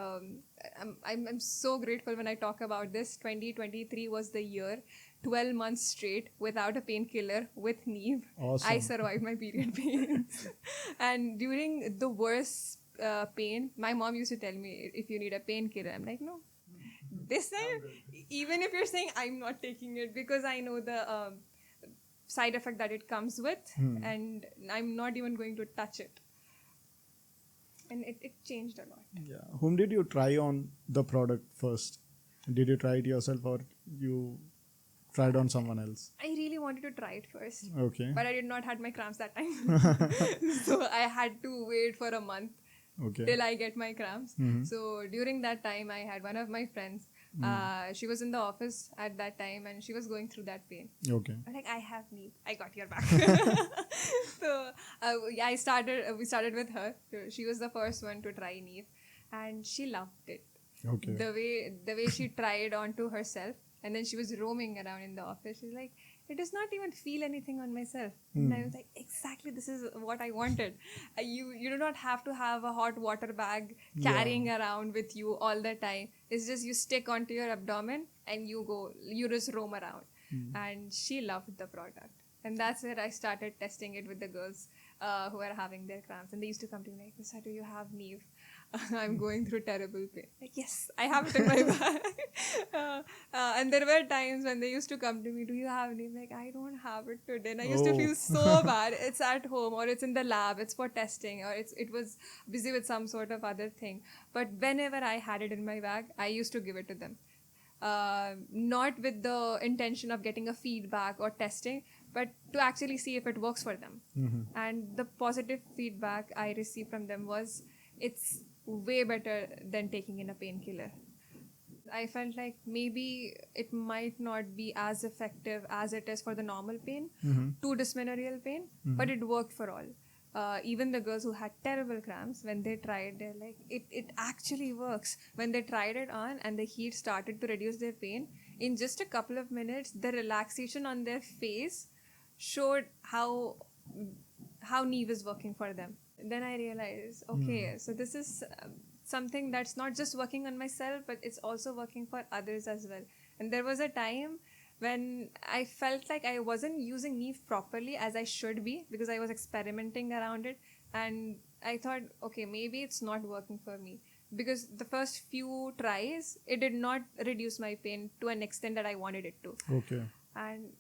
I'm so grateful when I talk about this. 2023 was the year. 12 months straight without a painkiller with Neve. Awesome. I survived my period pains. And during the worst pain, my mom used to tell me, if you need a painkiller, I'm like, no. This time, even if you're saying I'm not taking it, because I know the side effect that it comes with, and I'm not even going to touch it. And it changed a lot. Yeah. Whom did you try on the product first? Did you try it yourself or you tried on someone else? I really wanted to try it first. Okay. But I did not have my cramps that time. So I had to wait for a month till I get my cramps. So during that time, I had one of my friends. She was in the office at that time and she was going through that pain. Okay. I'm like, I have Neve. I got your back. So we started with her. She was the first one to try Neve and she loved it. Okay. The way she tried onto herself, and then she was roaming around in the office. She's like, it does not even feel anything on myself. And I was like, exactly, this is what I wanted. You do not have to have a hot water bag carrying around with you all the time. It's just you stick onto your abdomen and you just roam around. And she loved the product. And that's where I started testing it with the girls who are having their cramps. And they used to come to me like, Nisa, do you have Neve? I'm going through terrible pain. Like, yes, I have it in my bag. And there were times when they used to come to me, do you have Neve? Like, I don't have it today. And I used to feel so bad. It's at home or it's in the lab. It's for testing or it was busy with some sort of other thing. But whenever I had it in my bag, I used to give it to them. Not with the intention of getting a feedback or testing, but to actually see if it works for them. And the positive feedback I received from them was, it's way better than taking in a painkiller. I felt like maybe it might not be as effective as it is for the normal pain, to dysmenorrheal pain, but it worked for all. Even the girls who had terrible cramps, when they tried, they're like, it actually works. When they tried it on and the heat started to reduce their pain, in just a couple of minutes, the relaxation on their face showed how Neve is working for them. Then I realized, okay, so this is something that's not just working on myself, but it's also working for others as well. And there was a time when I felt like I wasn't using Neve properly as I should be, because I was experimenting around it. And I thought, okay, maybe it's not working for me. Because the first few tries, it did not reduce my pain to an extent that I wanted it to. Okay. And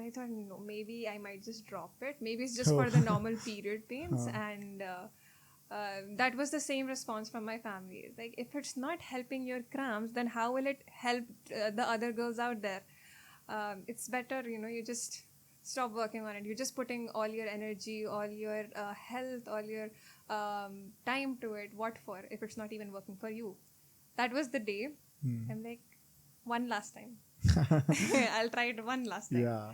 I thought, no, maybe I might just drop it. Maybe it's just for the normal period pains. And that was the same response from my family. It's like, if it's not helping your cramps, then how will it help the other girls out there? It's better, you just stop working on it. You're just putting all your energy, all your health, all your time to it. What for, if it's not even working for you? That was the day. I'm like, one last time. I'll try it one last time. Yeah.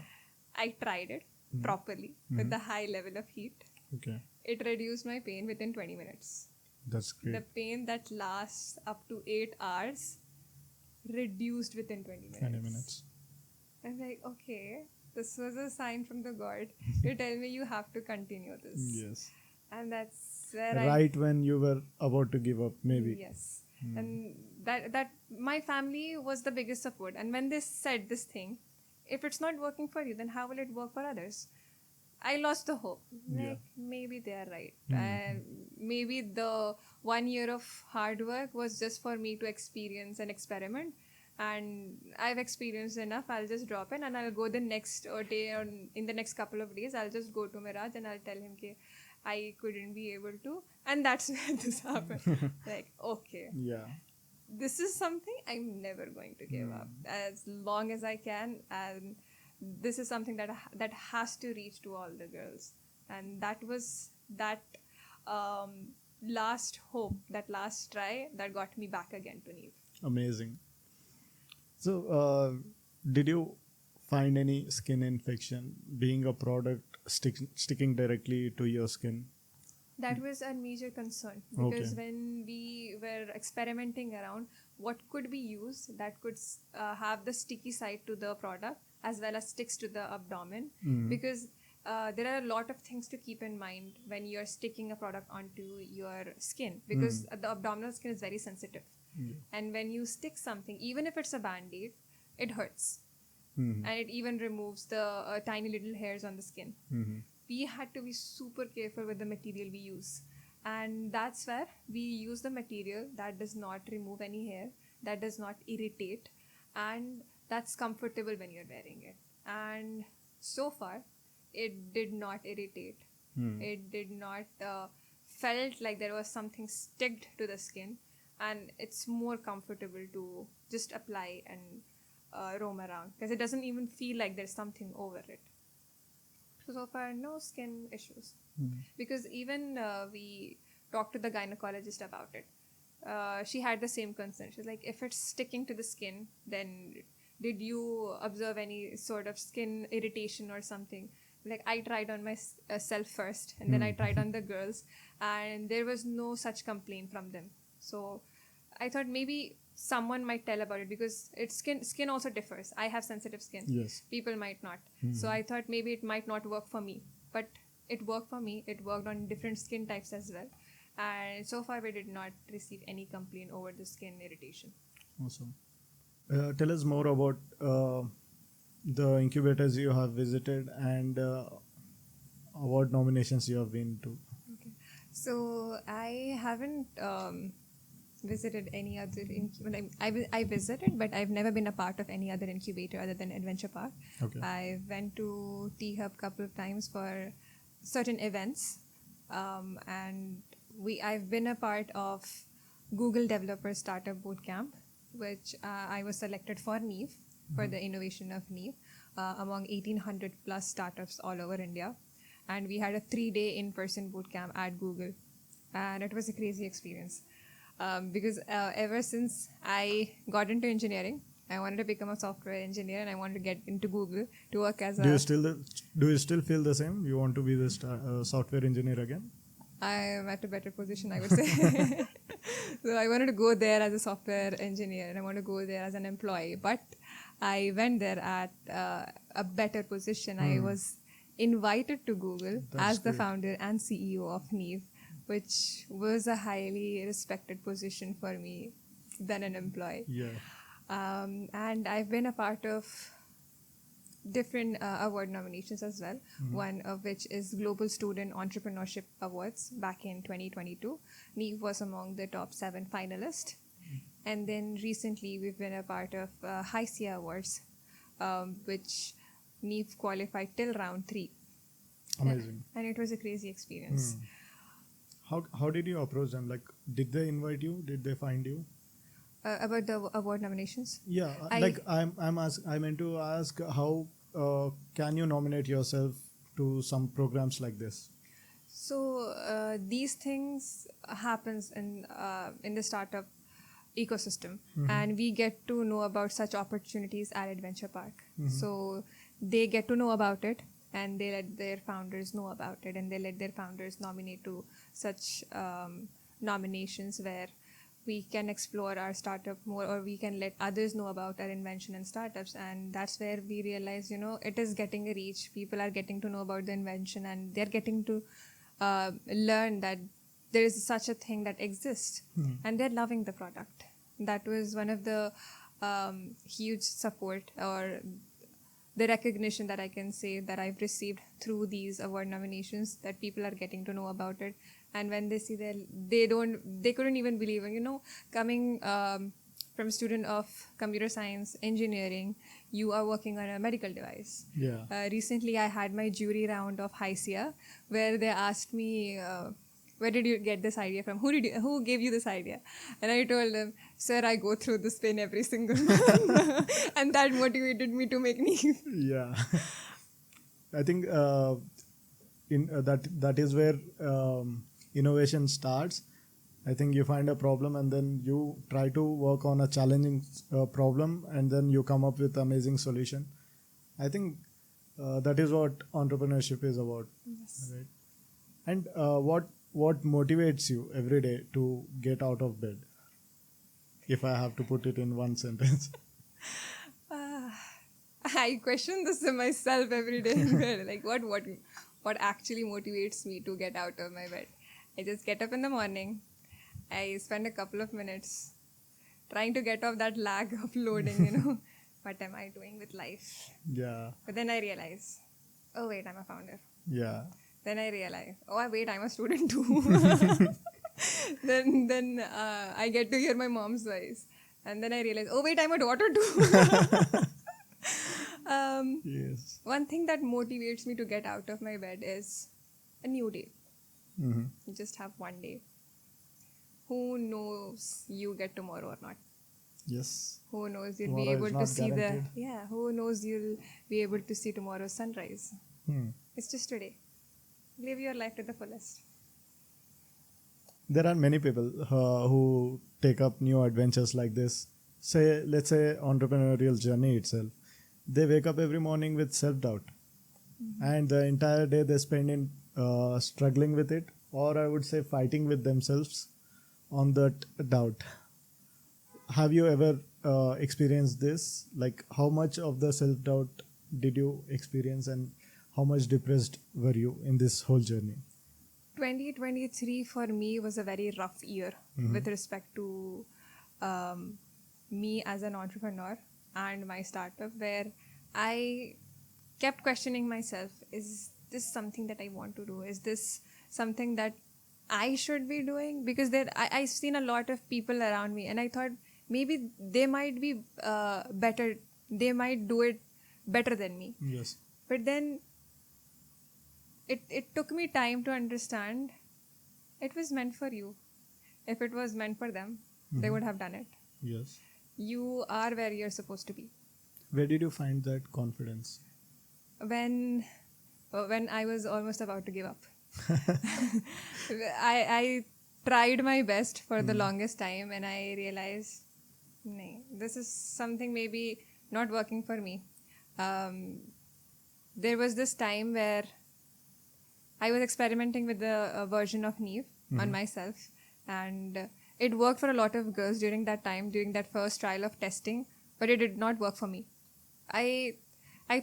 I tried it properly with the high level of heat. Okay. It reduced my pain within 20 minutes. That's great. The pain that lasts up to 8 hours reduced within 20 minutes. 20 minutes. I'm like, okay, this was a sign from the God to tell me you have to continue this. Yes. And that's where Right when you were about to give up, maybe. Yes. And that my family was the biggest support. And when they said this thing, if it's not working for you, then how will it work for others? I lost the hope. Like, maybe they are right. Maybe the 1 year of hard work was just for me to experience and experiment. And I've experienced enough. I'll just drop it and I'll go the next day, or in the next couple of days, I'll just go to Miraj and I'll tell him that I couldn't be able to. And that's where this happened. Like, okay. Yeah. This is something I'm never going to give up as long as I can. And this is something that has to reach to all the girls. And that was that last hope, that last try that got me back again to Neve. Amazing. So, did you find any skin infection being a product sticking directly to your skin? That was a major concern, because when we were experimenting around what could be used that could have the sticky side to the product as well as sticks to the abdomen, because there are a lot of things to keep in mind when you're sticking a product onto your skin, because the abdominal skin is very sensitive. And when you stick something, even if it's a band-aid, it hurts. And it even removes the tiny little hairs on the skin. We had to be super careful with the material we use. And that's where we use the material that does not remove any hair, that does not irritate, and that's comfortable when you're wearing it. And so far, it did not irritate. It did not felt like there was something sticked to the skin. And it's more comfortable to just apply and roam around, because it doesn't even feel like there's something over it. So far, no skin issues. Because even we talked to the gynecologist about it. She had the same concern. She's like, if it's sticking to the skin, then did you observe any sort of skin irritation or something? Like, I tried on myself first, and then I tried on the girls, and there was no such complaint from them. So I thought maybe someone might tell about it, because its skin also differs. I have sensitive skin. Yes. People might not. So I thought maybe it might not work for me, but it worked for me. It worked on different skin types as well, and so far we did not receive any complaint over the skin irritation. Awesome. Tell us more about the incubators you have visited and award nominations you have been to. Okay. So I haven't visited any other I visited, but I've never been a part of any other incubator other than Adventure Park. Okay. I went to T Hub couple of times for certain events, and I've been a part of Google Developer Startup Bootcamp, which I was selected for Neve, for the innovation of Neve, among 1,800 plus startups all over India. And we had a 3-day in-person bootcamp at Google, and it was a crazy experience, because ever since I got into engineering, I wanted to become a software engineer, and I wanted to get into Google to work as Do you still feel the same? You want to be the software engineer again? I'm at a better position, I would say. So I wanted to go there as a software engineer, and I want to go there as an employee. But I went there at a better position. I was invited to Google That's as the great. founder and CEO of Neve, which was a highly respected position for me than an employee. Yeah. And I've been a part of different award nominations as well, one of which is Global Student Entrepreneurship Awards back in 2022. Neve was among the top 7 finalists. And then recently we've been a part of HICIA Awards, which Neve qualified till round 3. Amazing. And it was a crazy experience. How did you approach them? Like, did they invite you? Did they find you? About the award nominations? Yeah, I meant to ask how can you nominate yourself to some programs like this? So these things happens in the startup ecosystem, and we get to know about such opportunities at Adventure Park. So they get to know about it, and they let their founders know about it, and they let their founders nominate to such nominations where we can explore our startup more, or we can let others know about our invention and startups. And that's where we realize, it is getting a reach. People are getting to know about the invention, and they're getting to learn that there is such a thing that exists, and they're loving the product. That was one of the huge support, or the recognition that I can say that I've received through these award nominations, that people are getting to know about it. And when they see they couldn't even believe it. Coming from a student of computer science engineering, you are working on a medical device. Yeah. Recently, I had my jury round of HICIA, where they asked me, where did you get this idea from? Who gave you this idea? And I told them, sir, I go through this pain every single month. And that motivated me to make Neve. Yeah. I think that is where innovation starts. I think you find a problem, and then you try to work on a challenging problem, and then you come up with amazing solution. I think that is what entrepreneurship is about. Yes. Right? And what motivates you every day to get out of bed? If I have to put it in one sentence. I question this to myself every day. Like, what actually motivates me to get out of my bed? I just get up in the morning. I spend a couple of minutes trying to get off that lag of loading, What am I doing with life? Yeah. But then I realize, oh wait, I'm a founder. Yeah. Then I realize, oh wait, I'm a student too. Then I get to hear my mom's voice. And then I realize, oh wait, I'm a daughter too. Yes. One thing that motivates me to get out of my bed is a new day. Mm-hmm. You just have one day. Who knows you get tomorrow or not? Yes. Who knows you'll Tomorrow be able is to not see guaranteed. who knows you'll be able to see tomorrow's sunrise. It's just today. Live your life to the fullest. There are many people who take up new adventures like this. Let's say entrepreneurial journey itself. They wake up every morning with self-doubt. And the entire day they spend in struggling with it, or I would say fighting with themselves on that doubt. have you ever experienced this? Like, how much of the self-doubt did you experience, and how much depressed were you in this whole journey? 2023 for me was a very rough year with respect to me as an entrepreneur and my startup, where I kept questioning myself, is this something that I want to do? Is this something that I should be doing? Because I've seen a lot of people around me, and I thought maybe they might be better, they might do it better than me. Yes. But then it took me time to understand it was meant for you. If it was meant for them, they would have done it. Yes. You are where you're supposed to be. Where did you find that confidence? When I was almost about to give up. I tried my best for the longest time, and I realized, no, this is something maybe not working for me. There was this time where I was experimenting with the version of Neve on myself, and it worked for a lot of girls during that time, during that first trial of testing, but it did not work for me. I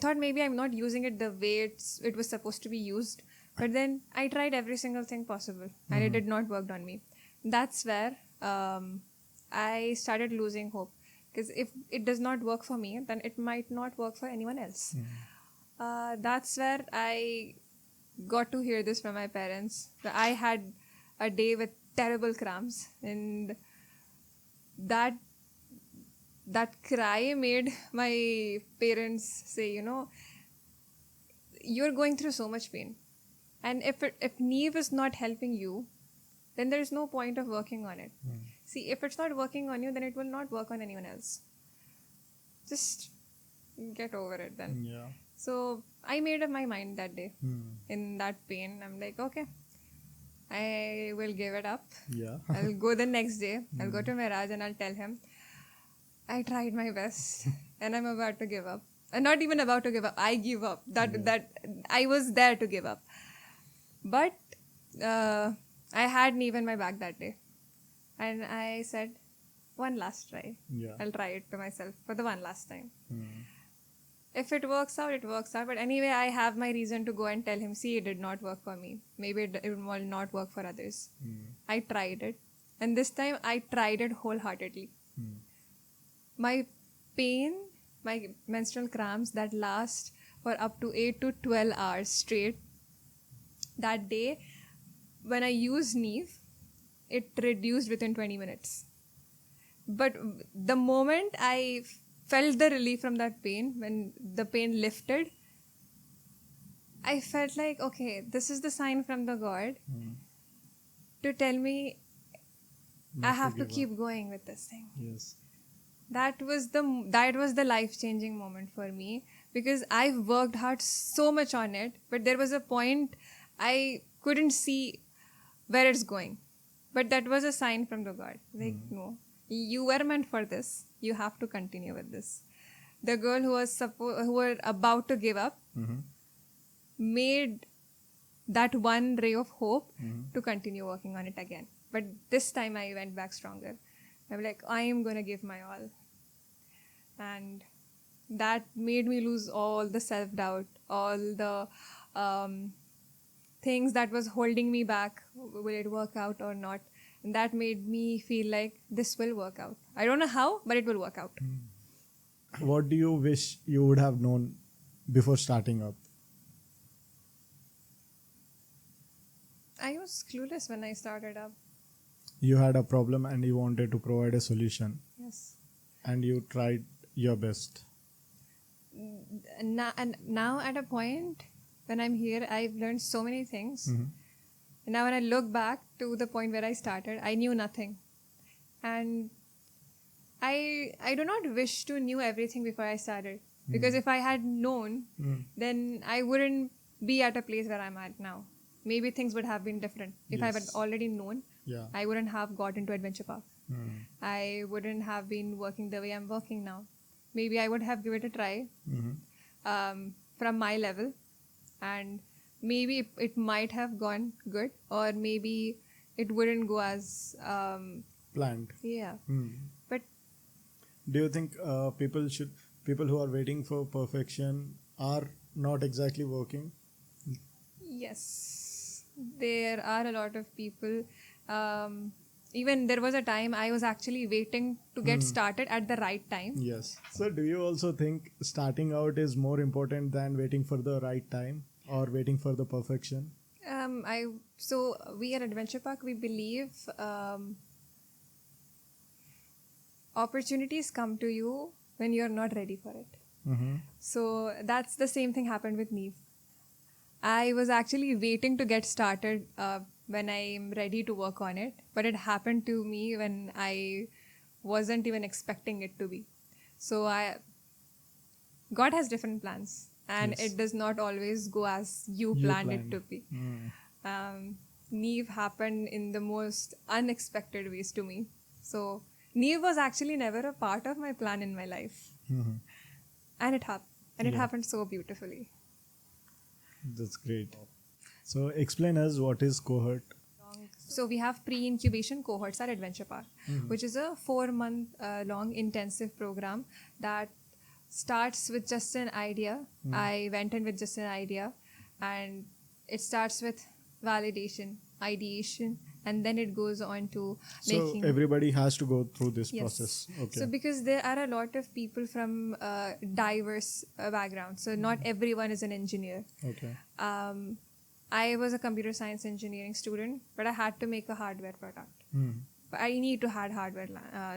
thought maybe I'm not using it the way it was supposed to be used, but then I tried every single thing possible, and it did not work on me. That's where I started losing hope, because if it does not work for me, then it might not work for anyone else. That's where I got to hear this from my parents. I had a day with terrible cramps, and that cry made my parents say, you're going through so much pain, and if Neve is not helping you, then there is no point of working on it. See, if it's not working on you, then it will not work on anyone else. Just get over it then. Yeah. So I made up my mind that day. In that pain, I'm like, okay, I will give it up. Yeah. I'll go the next day. I'll go to Miraj and I'll tell him, I tried my best and I'm about to give up. And not even about to give up. I give up. That I was there to give up. But I had Neve in my back that day. And I said, one last try. Yeah. I'll try it to myself for the one last time. If it works out, it works out. But anyway, I have my reason to go and tell him, see, it did not work for me. Maybe it will not work for others. I tried it. And this time, I tried it wholeheartedly. My pain, my menstrual cramps that last for up to 8 to 12 hours straight, that day, when I used Neve, it reduced within 20 minutes. But the moment I felt the relief from that pain, when the pain lifted, I felt like, okay, this is the sign from the God to tell me I have to keep going with this thing. Yes. That was the life-changing moment for me, because I've worked hard so much on it, but there was a point I couldn't see where it's going. But that was a sign from the God. Like, no, you were meant for this. You have to continue with this. The girl who were about to give up made that one ray of hope to continue working on it again. But this time I went back stronger. I'm like, I am going to give my all. And that made me lose all the self-doubt, all the things that was holding me back. Will it work out or not? And that made me feel like this will work out. I don't know how, but it will work out. What do you wish you would have known before starting up? I was clueless when I started up. You had a problem and you wanted to provide a solution. Yes. And you tried your best. Now at a point when I'm here, I've learned so many things. And now when I look back to the point where I started, I knew nothing. And I do not wish to knew everything before I started. Because if I had known, then I wouldn't be at a place where I'm at now. Maybe things would have been different. If I had already known, I wouldn't have got into Adventure Park. I wouldn't have been working the way I'm working now. Maybe I would have given it a try from my level, and maybe it might have gone good, or maybe it wouldn't go as planned. yeah. But Do you think people who are waiting for perfection are not exactly working? Yes, there are a lot of people. Even there was a time I was actually waiting to get started at the right time. Yes. So do you also think starting out is more important than waiting for the right time or waiting for the perfection? So we at Adventure Park, we believe opportunities come to you when you're not ready for it. Mm-hmm. So that's the same thing happened with Neve. I was actually waiting to get started when I'm ready to work on it, but it happened to me when I wasn't even expecting it to be. So God has different plans, and Yes. it does not always go as you You planned it planned. to be. Mm. Neve happened in the most unexpected ways to me. So Neve was actually never a part of my plan in my life, Mhm. and it happened, and it Yeah. happened so beautifully. That's great. So explain us what is cohort. So we have pre-incubation cohorts at Adventure Park, which is a 4-month long intensive program that starts with just an idea. I went in with just an idea, and it starts with validation, ideation, and then it goes on to So making. everybody has to go through this Yes. process. Okay. So because there are a lot of people from diverse backgrounds, so not everyone is an engineer. Okay. I was a computer science engineering student, but I had to make a hardware product. Mm. But I need to have hardware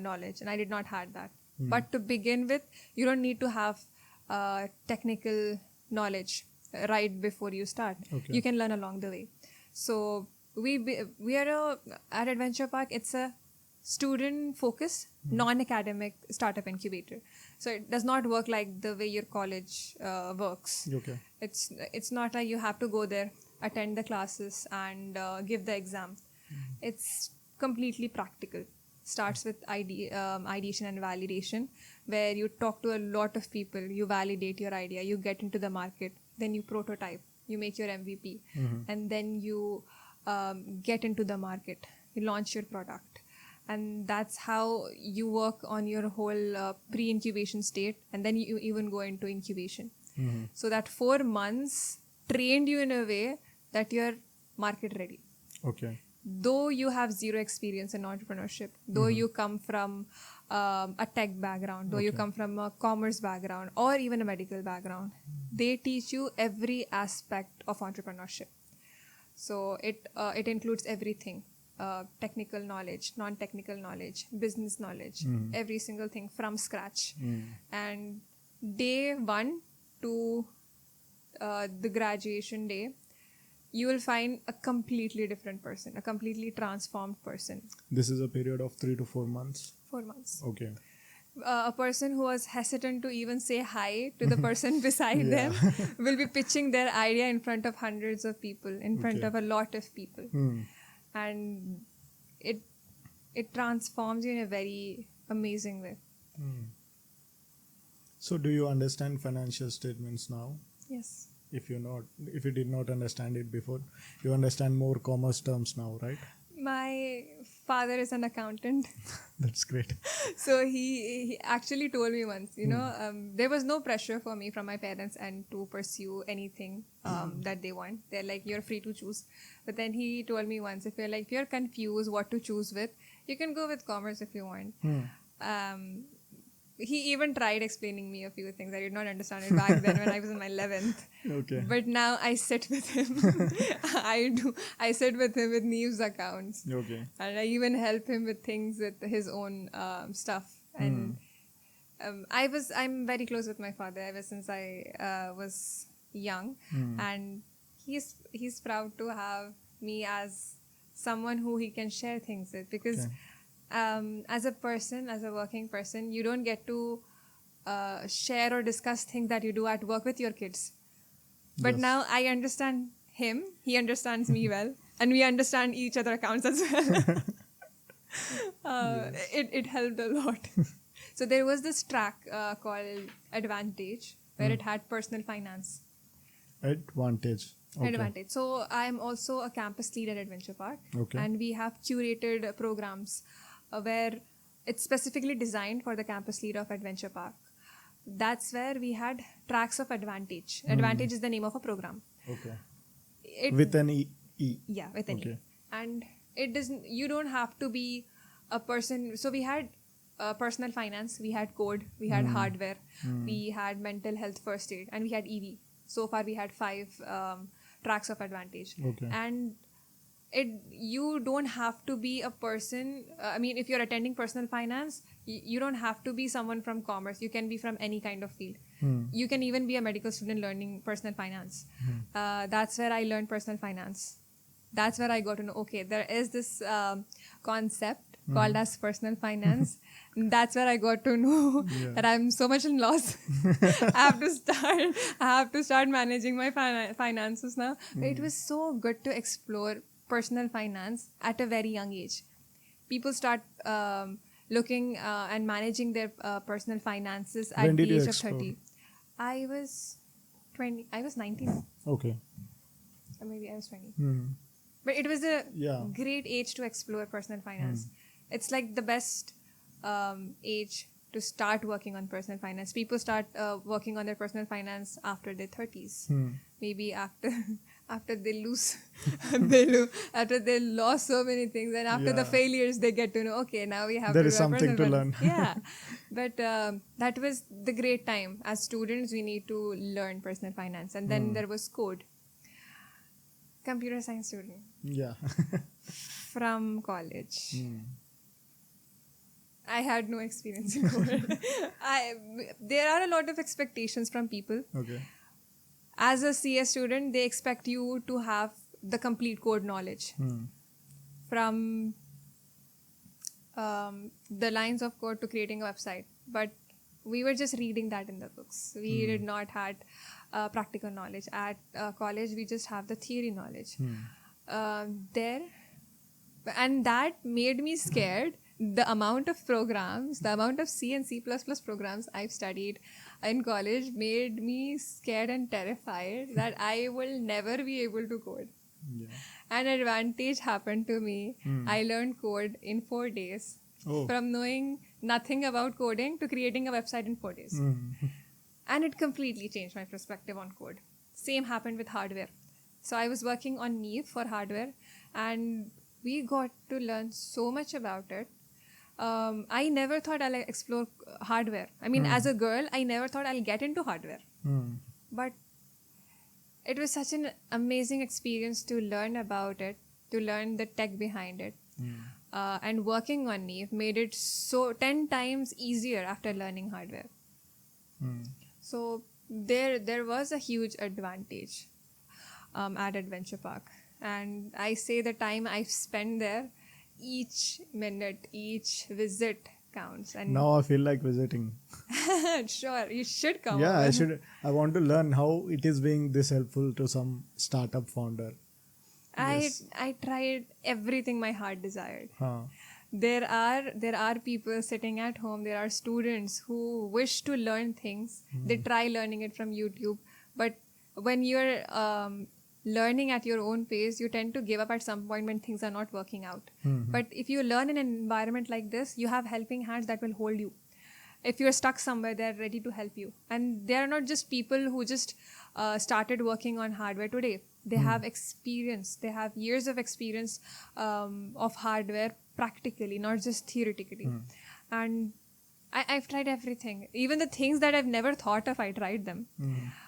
knowledge, and I did not have that. But to begin with, you don't need to have technical knowledge right before you start. Okay. You can learn along the way. So we are at Adventure Park. It's a student focused, non-academic startup incubator. So it does not work like the way your college works. Okay. It's not like you have to go there, attend the classes, and give the exam. It's completely practical. Starts with ideation and validation, where you talk to a lot of people, you validate your idea, you get into the market, then you prototype, you make your MVP, and then you get into the market, you launch your product. And that's how you work on your whole pre-incubation state, and then you even go into incubation. So that 4 months trained you in a way that you're market ready. Okay. Though you have zero experience in entrepreneurship, though you come from a tech background, though you come from a commerce background or even a medical background, they teach you every aspect of entrepreneurship. So it includes everything. Technical knowledge, non-technical knowledge, business knowledge, every single thing from scratch. And day 1 to the graduation day, you will find a completely different person, a completely transformed person. This is a period of 3 to 4 months. 4 months. Okay. A person who was hesitant to even say hi to the person beside them will be pitching their idea in front of hundreds of people, in front of a lot of people. And it transforms you in a very amazing way. So do you understand financial statements now? Yes. If you did not understand it before, you understand more commerce terms now, right? My father is an accountant. That's great. So he actually told me once, there was no pressure for me from my parents and to pursue anything that they want. They're like, you're free to choose. But then he told me once, if you're confused what to choose with, you can go with commerce if you want. He even tried explaining me a few things. I did not understand it back then when I was in my 11th. Okay. But now I sit with him. I sit with him with Neve's accounts. Okay. And I even help him with things with his own stuff. And I'm very close with my father ever since I was young. And he's proud to have me as someone who he can share things with, because as a person, as a working person, you don't get to share or discuss things that you do at work with your kids. But now I understand him, he understands me well, and we understand each other accounts as well. It helped a lot. So there was this track called Advantage, where it had personal finance. Advantage. Okay. Advantage. So I'm also a campus lead at Adventure Park. Okay. And we have curated programs where it's specifically designed for the campus leader of Adventure Park. That's where we had tracks of advantage. Advantage is the name of a program. Okay. It, With an E. yeah, with an E. Okay. And it doesn't. You don't have to be a person. So we had personal finance, we had code, we had hardware, we had mental health first aid, and we had EV. So far, we had 5 tracks of advantage. Okay. And you don't have to be a person. I mean, if you're attending personal finance, you don't have to be someone from commerce. You can be from any kind of field. You can even be a medical student learning personal finance. That's where I learned personal finance. That's where I got to know, okay, there is this concept called as personal finance. That's where I got to know that I'm so much in loss. I have to start managing my finances now. It was so good to explore personal finance at a very young age. People start looking and managing their personal finances at the age of 30. I was 20. I was 19. Okay. Or maybe I was 20. But it was a great age to explore personal finance. It's like the best age to start working on personal finance. People start working on their personal finance after their 30s. Maybe after they lose, after they lost so many things, and after the failures, they get to know, okay, now we have there to is something to learn. Yeah, but that was the great time. As students, we need to learn personal finance, and then there was code. Computer science student. Yeah. From college. I had no experience in code. There are a lot of expectations from people. Okay. As a CS student, they expect you to have the complete code knowledge. From the lines of code to creating a website. But we were just reading that in the books. We did not had practical knowledge. At college, we just have the theory knowledge. And that made me scared. The amount of programs, the amount of C and C++ programs I've studied in college made me scared and terrified that I will never be able to code. Yeah. An advantage happened to me. I learned code in 4 days. From knowing nothing about coding to creating a website in 4 days. And it completely changed my perspective on code. Same happened with hardware. So I was working on Neve for hardware, and we got to learn so much about it. I never thought I'll explore hardware. I mean, as a girl, I never thought I'll get into hardware. But it was such an amazing experience to learn about it, to learn the tech behind it. And working on Neve made it so 10 times easier after learning hardware. So there was a huge advantage at Adventure Park. And I say the time I've spent there, each minute, each visit counts. And now I feel like visiting. Sure, you should come. Yeah, I want to learn how it is being this helpful to some startup founder. I tried everything my heart desired. There are people sitting at home. There are students who wish to learn things. They try learning it from YouTube, but when you're learning at your own pace, you tend to give up at some point when things are not working out. But if you learn in an environment like this, you have helping hands that will hold you. If you're stuck somewhere, they're ready to help you. And they are not just people who just started working on hardware today. They have experience. They have years of experience of hardware practically, not just theoretically. And I've tried everything. Even the things that I've never thought of, I tried them.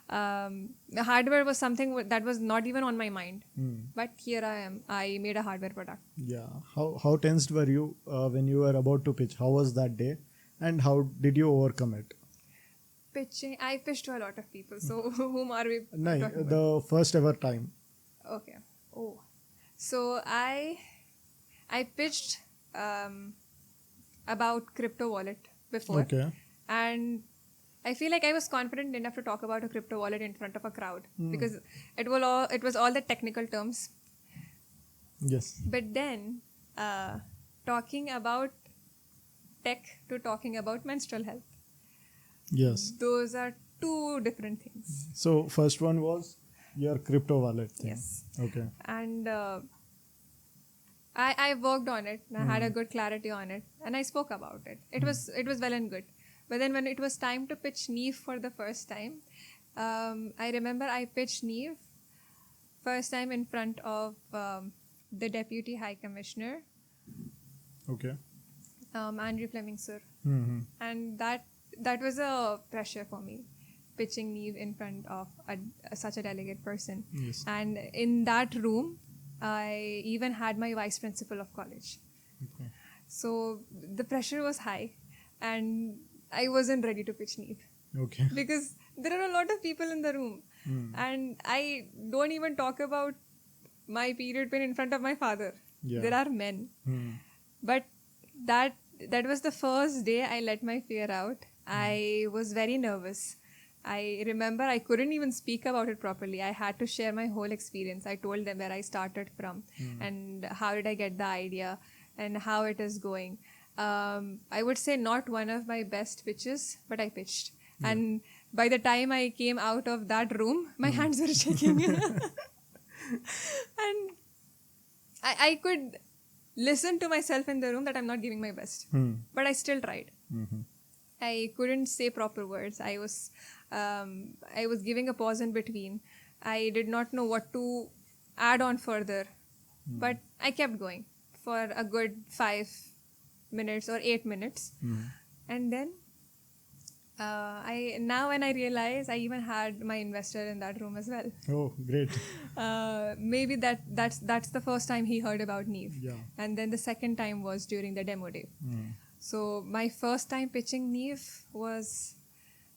The hardware was something that was not even on my mind. But here I am. I made a hardware product. Yeah. How tensed were you when you were about to pitch? How was that day? And how did you overcome it? Pitching. I pitched to a lot of people. So whom are we No, talking about? the first ever time. Okay. Oh. So I pitched about crypto wallet before. Okay. And I feel like I was confident enough to talk about a crypto wallet in front of a crowd because it was all the technical terms. Yes. But then talking about tech to talking about menstrual health. Yes. Those are two different things. So first one was your crypto wallet thing. Yes. Okay. And I worked on it and I had a good clarity on it and I spoke about it. It was well and good. But then when it was time to pitch Neve for the first time, I remember I pitched Neve first time in front of the Deputy High Commissioner, Okay. Andrew Fleming sir. Mm-hmm. And that was a pressure for me, pitching Neve in front of such a delegate person. Yes. And in that room, I even had my vice principal of college. Okay. So the pressure was high and I wasn't ready to pitch Neve Okay. because there are a lot of people in the room. And I don't even talk about my period pain in front of my father. Yeah. There are men. But that was the first day I let my fear out. I was very nervous. I remember I couldn't even speak about it properly. I had to share my whole experience. I told them where I started from and how did I get the idea and how it is going. I would say not one of my best pitches, but I pitched. And by the time I came out of that room, my hands were shaking. And I could listen to myself in the room that I'm not giving my best. But I still tried. I couldn't say proper words. I was giving a pause in between. I did not know what to add on further. But I kept going for a good 5 minutes or 8 minutes. And then when I realize I even had my investor in that room as well. Oh, great. Maybe that's the first time he heard about Neve. Yeah. And then the second time was during the demo day. So my first time pitching Neve was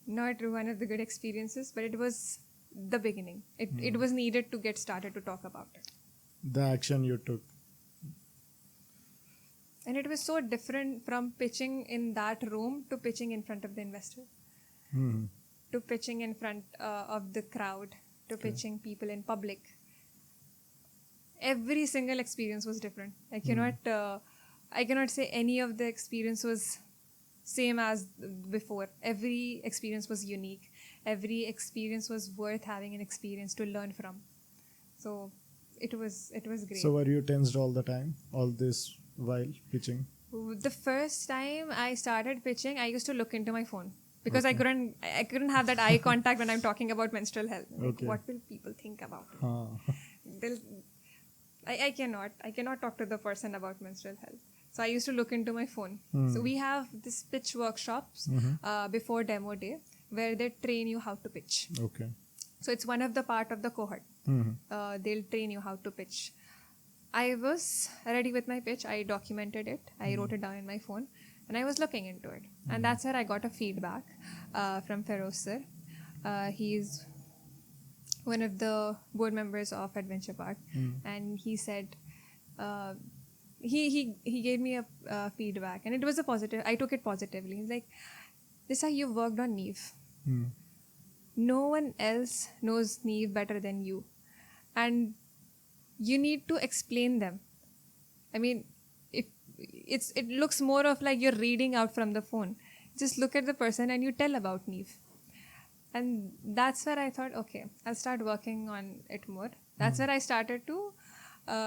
not one of the good experiences, but it was the beginning. It was needed to get started to talk about it. The action you took. And it was so different from pitching in that room to pitching in front of the investor, to pitching in front of the crowd, to pitching people in public. Every single experience was different. I cannot say any of the experience was same as before. Every experience was unique. Every experience was worth having an experience to learn from. So it was great. So were you tensed all the time, all this while pitching? The first time I started pitching, I used to look into my phone because I couldn't have that eye contact when I'm talking about menstrual health. Like, what will people think about it? I cannot talk to the person about menstrual health. So I used to look into my phone. So we have this pitch workshops before demo day where they train you how to pitch. Okay. So it's one of the part of the cohort. They'll train you how to pitch. I was ready with my pitch. I documented it. I wrote it down in my phone and I was looking into it. And that's where I got a feedback from Feroz sir. He's one of the board members of Adventure Park. And he said, he gave me a feedback and it was a positive. I took it positively. He's like, Nisa, you worked on Neve. No one else knows Neve better than you. And you need to explain them. I mean, it looks more of like you're reading out from the phone. Just look at the person and you tell about Neve. And that's where I thought, okay, I'll start working on it more. That's where I started to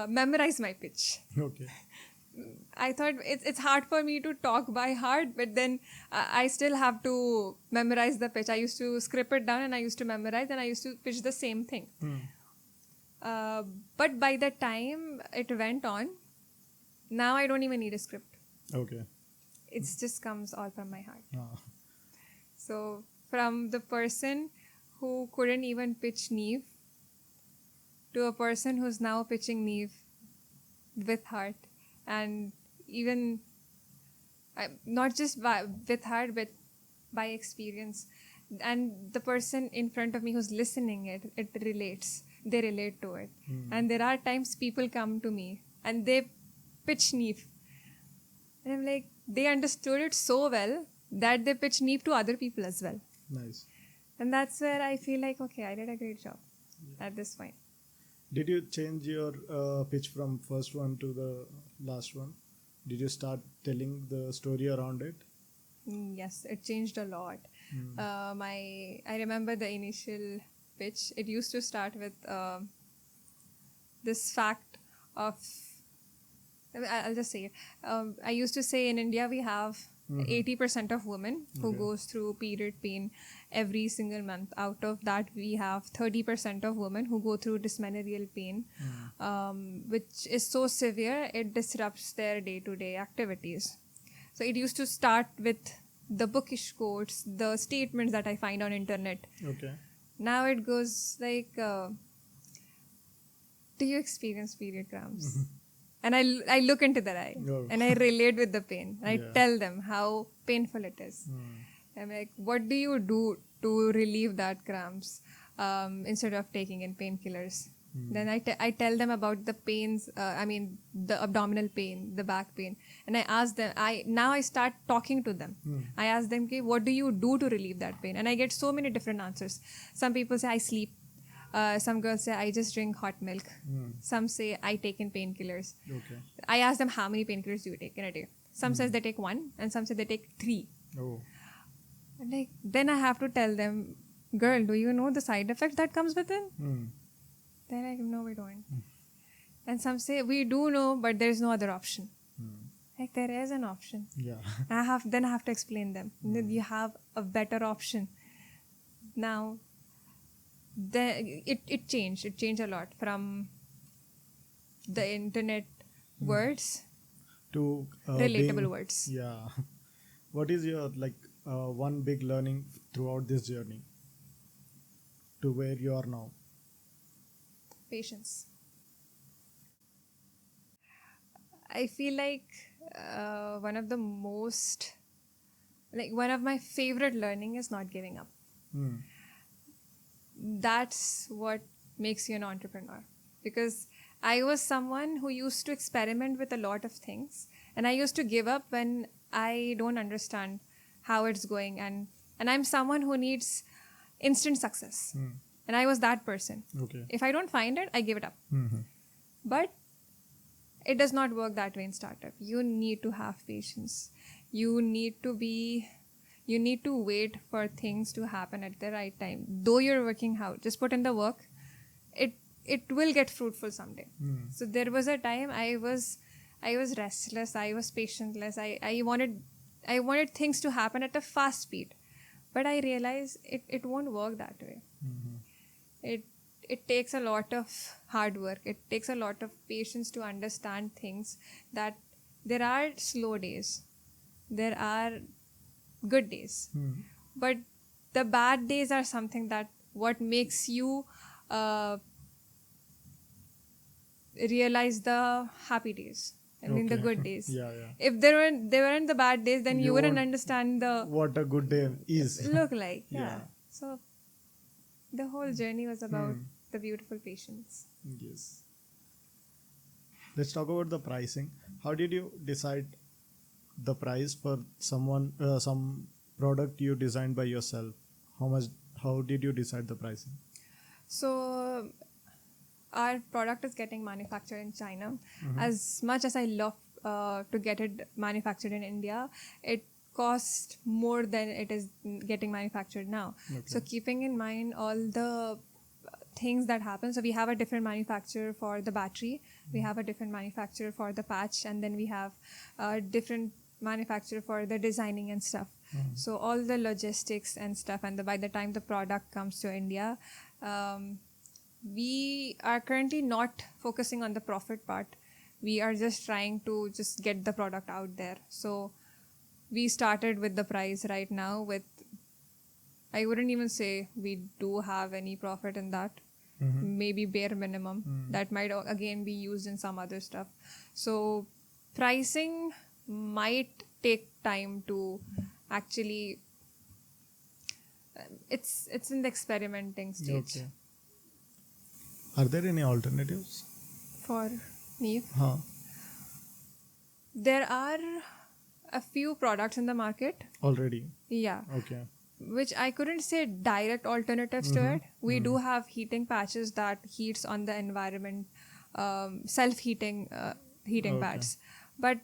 memorize my pitch. Okay. I thought it's hard for me to talk by heart, but then I still have to memorize the pitch. I used to script it down and I used to memorize and I used to pitch the same thing. But by the time it went on, now I don't even need a script. Okay. It just comes all from my heart. So from the person who couldn't even pitch Neve to a person who's now pitching Neve with heart, and even not just with heart but by experience, and the person in front of me who's listening it relates. They relate to it. And there are times people come to me and they pitch Neve. And I'm like, they understood it so well that they pitch Neve to other people as well. Nice. And that's where I feel like, okay, I did a great job at this point. Did you change your pitch from first one to the last one? Did you start telling the story around it? Yes, it changed a lot. I remember the initial pitch. It used to start with this fact of I'll just say it. I used to say in India we have 80% of women who Okay. goes through period pain every single month. Out of that, we have 30% of women who go through dysmenorrheal pain, which is so severe it disrupts their day-to-day activities. So it used to start with the bookish quotes, the statements that I find on internet. Okay. Now it goes like, do you experience period cramps? And I look into their eye Oh. and I relate with the pain. And I Yeah. tell them how painful it is. I'm like, what do you do to relieve that cramps instead of taking in painkillers? Then I tell them about the pains, the abdominal pain, the back pain. And I ask them, now I start talking to them. I ask them, okay, what do you do to relieve that pain? And I get so many different answers. Some people say, I sleep. Some girls say, I just drink hot milk. Some say, I take in painkillers. Okay. I ask them, how many painkillers do you take in a day? Some says they take 1 and some say they take 3. Oh. And like, then I have to tell them, girl, do you know the side effects that comes with it? They're like, no, we don't. And some say, we do know, but there's no other option. Like, there is an option. Yeah. I have to explain them. You have a better option. Now, it changed. It changed a lot from the internet words, To relatable words. Yeah. What is your one big learning throughout this journey to where you are now? Patience. I feel like one of my favorite learning is not giving up. That's what makes you an entrepreneur. Because I was someone who used to experiment with a lot of things, and I used to give up when I don't understand how it's going, and I'm someone who needs instant success. And I was that person. Okay. If I don't find it, I give it up. But it does not work that way in startup. You need to have patience. You need to wait for things to happen at the right time. Though you're working out, just put in the work. It will get fruitful someday. So there was a time I was restless. I was patientless. I wanted things to happen at a fast speed, but I realized it won't work that way. It takes a lot of hard work. It takes a lot of patience to understand things, that there are slow days, there are good days, but the bad days are something that what makes you realize the happy days. I mean the Okay. good days. Yeah. If there weren't the bad days, then you wouldn't won't- understand What a good day is. look like. Yeah. Yeah. So the whole journey was about the beautiful patience. Yes. Let's talk about the pricing. How did you decide the price for some product you designed by yourself? How did you decide the pricing? So our product is getting manufactured in China. As much as I love to get it manufactured in India, it costs more than it is getting manufactured now. Okay. So keeping in mind all the things that happen, so we have a different manufacturer for the battery, we have a different manufacturer for the patch, and then we have a different manufacturer for the designing and stuff. So all the logistics and stuff, and by the time the product comes to India, we are currently not focusing on the profit part. We are just trying to just get the product out there. So we started with the price right now with, I wouldn't even say we do have any profit in that. Maybe bare minimum. That might again be used in some other stuff. So pricing might take time to actually, it's in the experimenting stage. Okay. Are there any alternatives? For Neve, Huh. there are a few products in the market. Already. Yeah. Okay. Which I couldn't say direct alternatives to it. We do have heating patches that heats on the environment, self-heating heating Okay. pads. But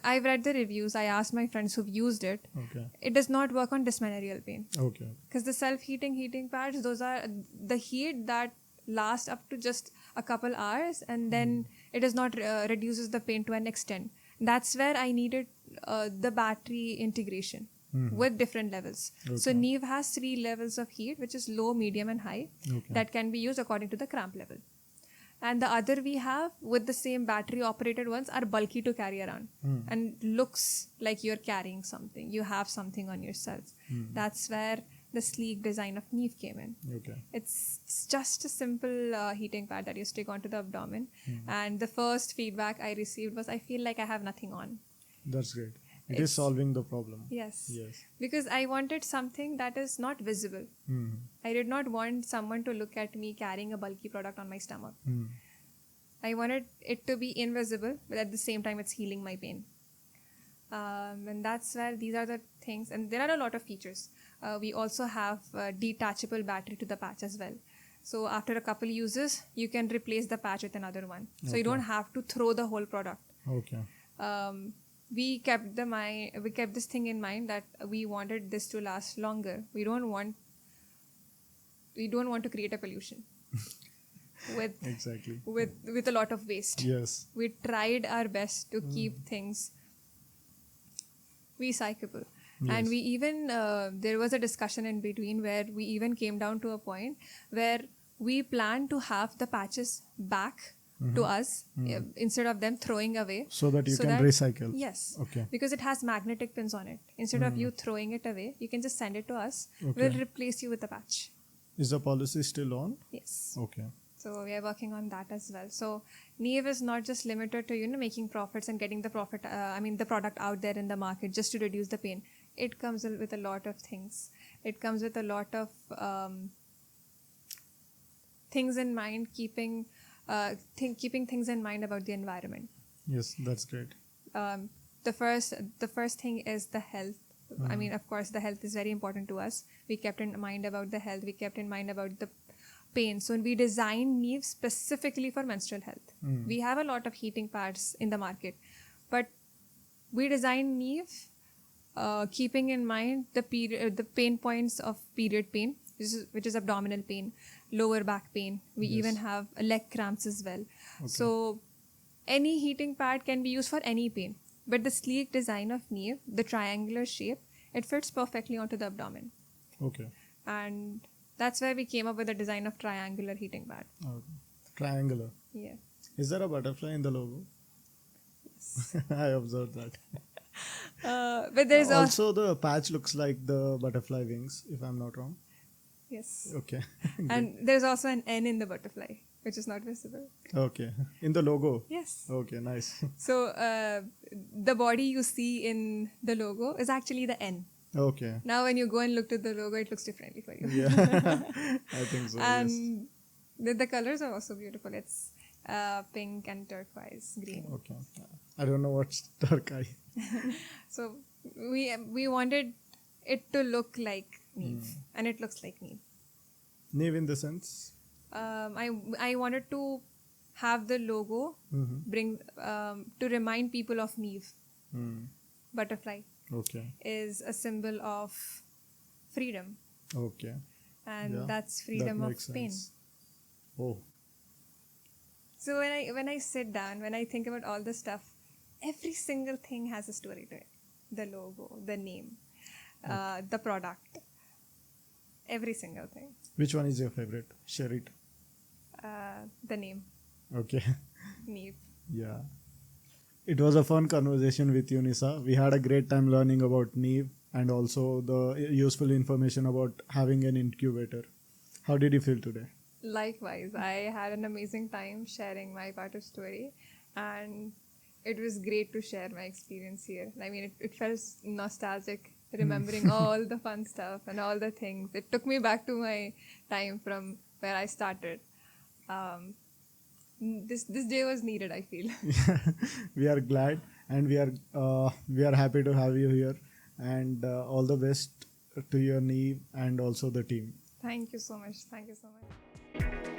I've read the reviews. I asked my friends who've used it. Okay. It does not work on dysmenorrheal pain. Okay. Because the self-heating heating pads, those are the heat that last up to just a couple hours, and then it does not reduces the pain to an extent. That's where I needed the battery integration with different levels. So Okay. Neve has 3 levels of heat, which is low, medium, and high, Okay. that can be used according to the cramp level. And the other we have with the same battery operated ones are bulky to carry around and looks like you're carrying something. You have something on yourself. That's where the sleek design of Neve came in. Okay. It's just a simple heating pad that you stick onto the abdomen. And the first feedback I received was, I feel like I have nothing on. That's great. It is It's- solving the problem. Yes. Yes. Because I wanted something that is not visible. I did not want someone to look at me carrying a bulky product on my stomach. I wanted it to be invisible, but at the same time, it's healing my pain. And that's where these are the things. And there are a lot of features. We also have a detachable battery to the patch as well. So after a couple uses, you can replace the patch with another one. So you don't have to throw the whole product. Okay. We kept this thing in mind that we wanted this to last longer. We don't want to create a pollution with Exactly. with a lot of waste. Yes. We tried our best to keep things recyclable. And Yes. we even there was a discussion in between where we even came down to a point where we planned to have the patches back to us instead of them throwing away. So that you can recycle. Yes. Okay. Because it has magnetic pins on it. Instead of you throwing it away, you can just send it to us. Okay. We'll replace you with a patch. Is the policy still on? Yes. Okay. So we are working on that as well. So Neve is not just limited to making profits and getting the the product out there in the market just to reduce the pain. It comes with a lot of things. It comes with a lot of things in mind, keeping things in mind about the environment. Yes, that's great. The first thing is the health. I mean, of course, the health is very important to us. We kept in mind about the health. We kept in mind about the pain. So we designed Neve specifically for menstrual health. We have a lot of heating pads in the market, but we designed Neve keeping in mind the pain points of period pain, which is abdominal pain, lower back pain. We even have leg cramps as well. Okay. So any heating pad can be used for any pain. But the sleek design of Neve, the triangular shape, it fits perfectly onto the abdomen. Okay. And that's where we came up with the design of triangular heating pad. Triangular. Yeah. Is there a butterfly in the logo? I observed that. But there's also the patch looks like the butterfly wings, if I'm not wrong. yes. Okay. And there's also an N in the butterfly, which is not visible. Okay. In the logo. Yes. Okay, nice. So the body you see in the logo is actually the N. Okay. Now when you go and look at the logo, it looks differently for you. Yeah. I think so. Yes. And the colors are also beautiful. It's pink and turquoise green. Okay. I don't know what's turquoise. So we wanted it to look like Neve, and it looks like Neve. Neve in the sense? I wanted to have the logo bring to remind people of Neve. Butterfly Okay. is a symbol of freedom, Okay. and Yeah, that's freedom that of makes pain. sense. Oh. So when I sit down, when I think about all the stuff, every single thing has a story to it. The logo, the name, the product, every single thing. Which one is your favorite? Share it. The name, Okay. Neve. Yeah. It was a fun conversation with you, Nisa. We had a great time learning about Neve and also the useful information about having an incubator. How did you feel today? Likewise, I had an amazing time sharing my part of story, and it was great to share my experience here. I mean, it felt nostalgic, remembering all the fun stuff and all the things. It took me back to my time from where I started. This day was needed, I feel. We are glad and we are happy to have you here, and all the best to your Neve and also the team. Thank you so much. Thank you so much.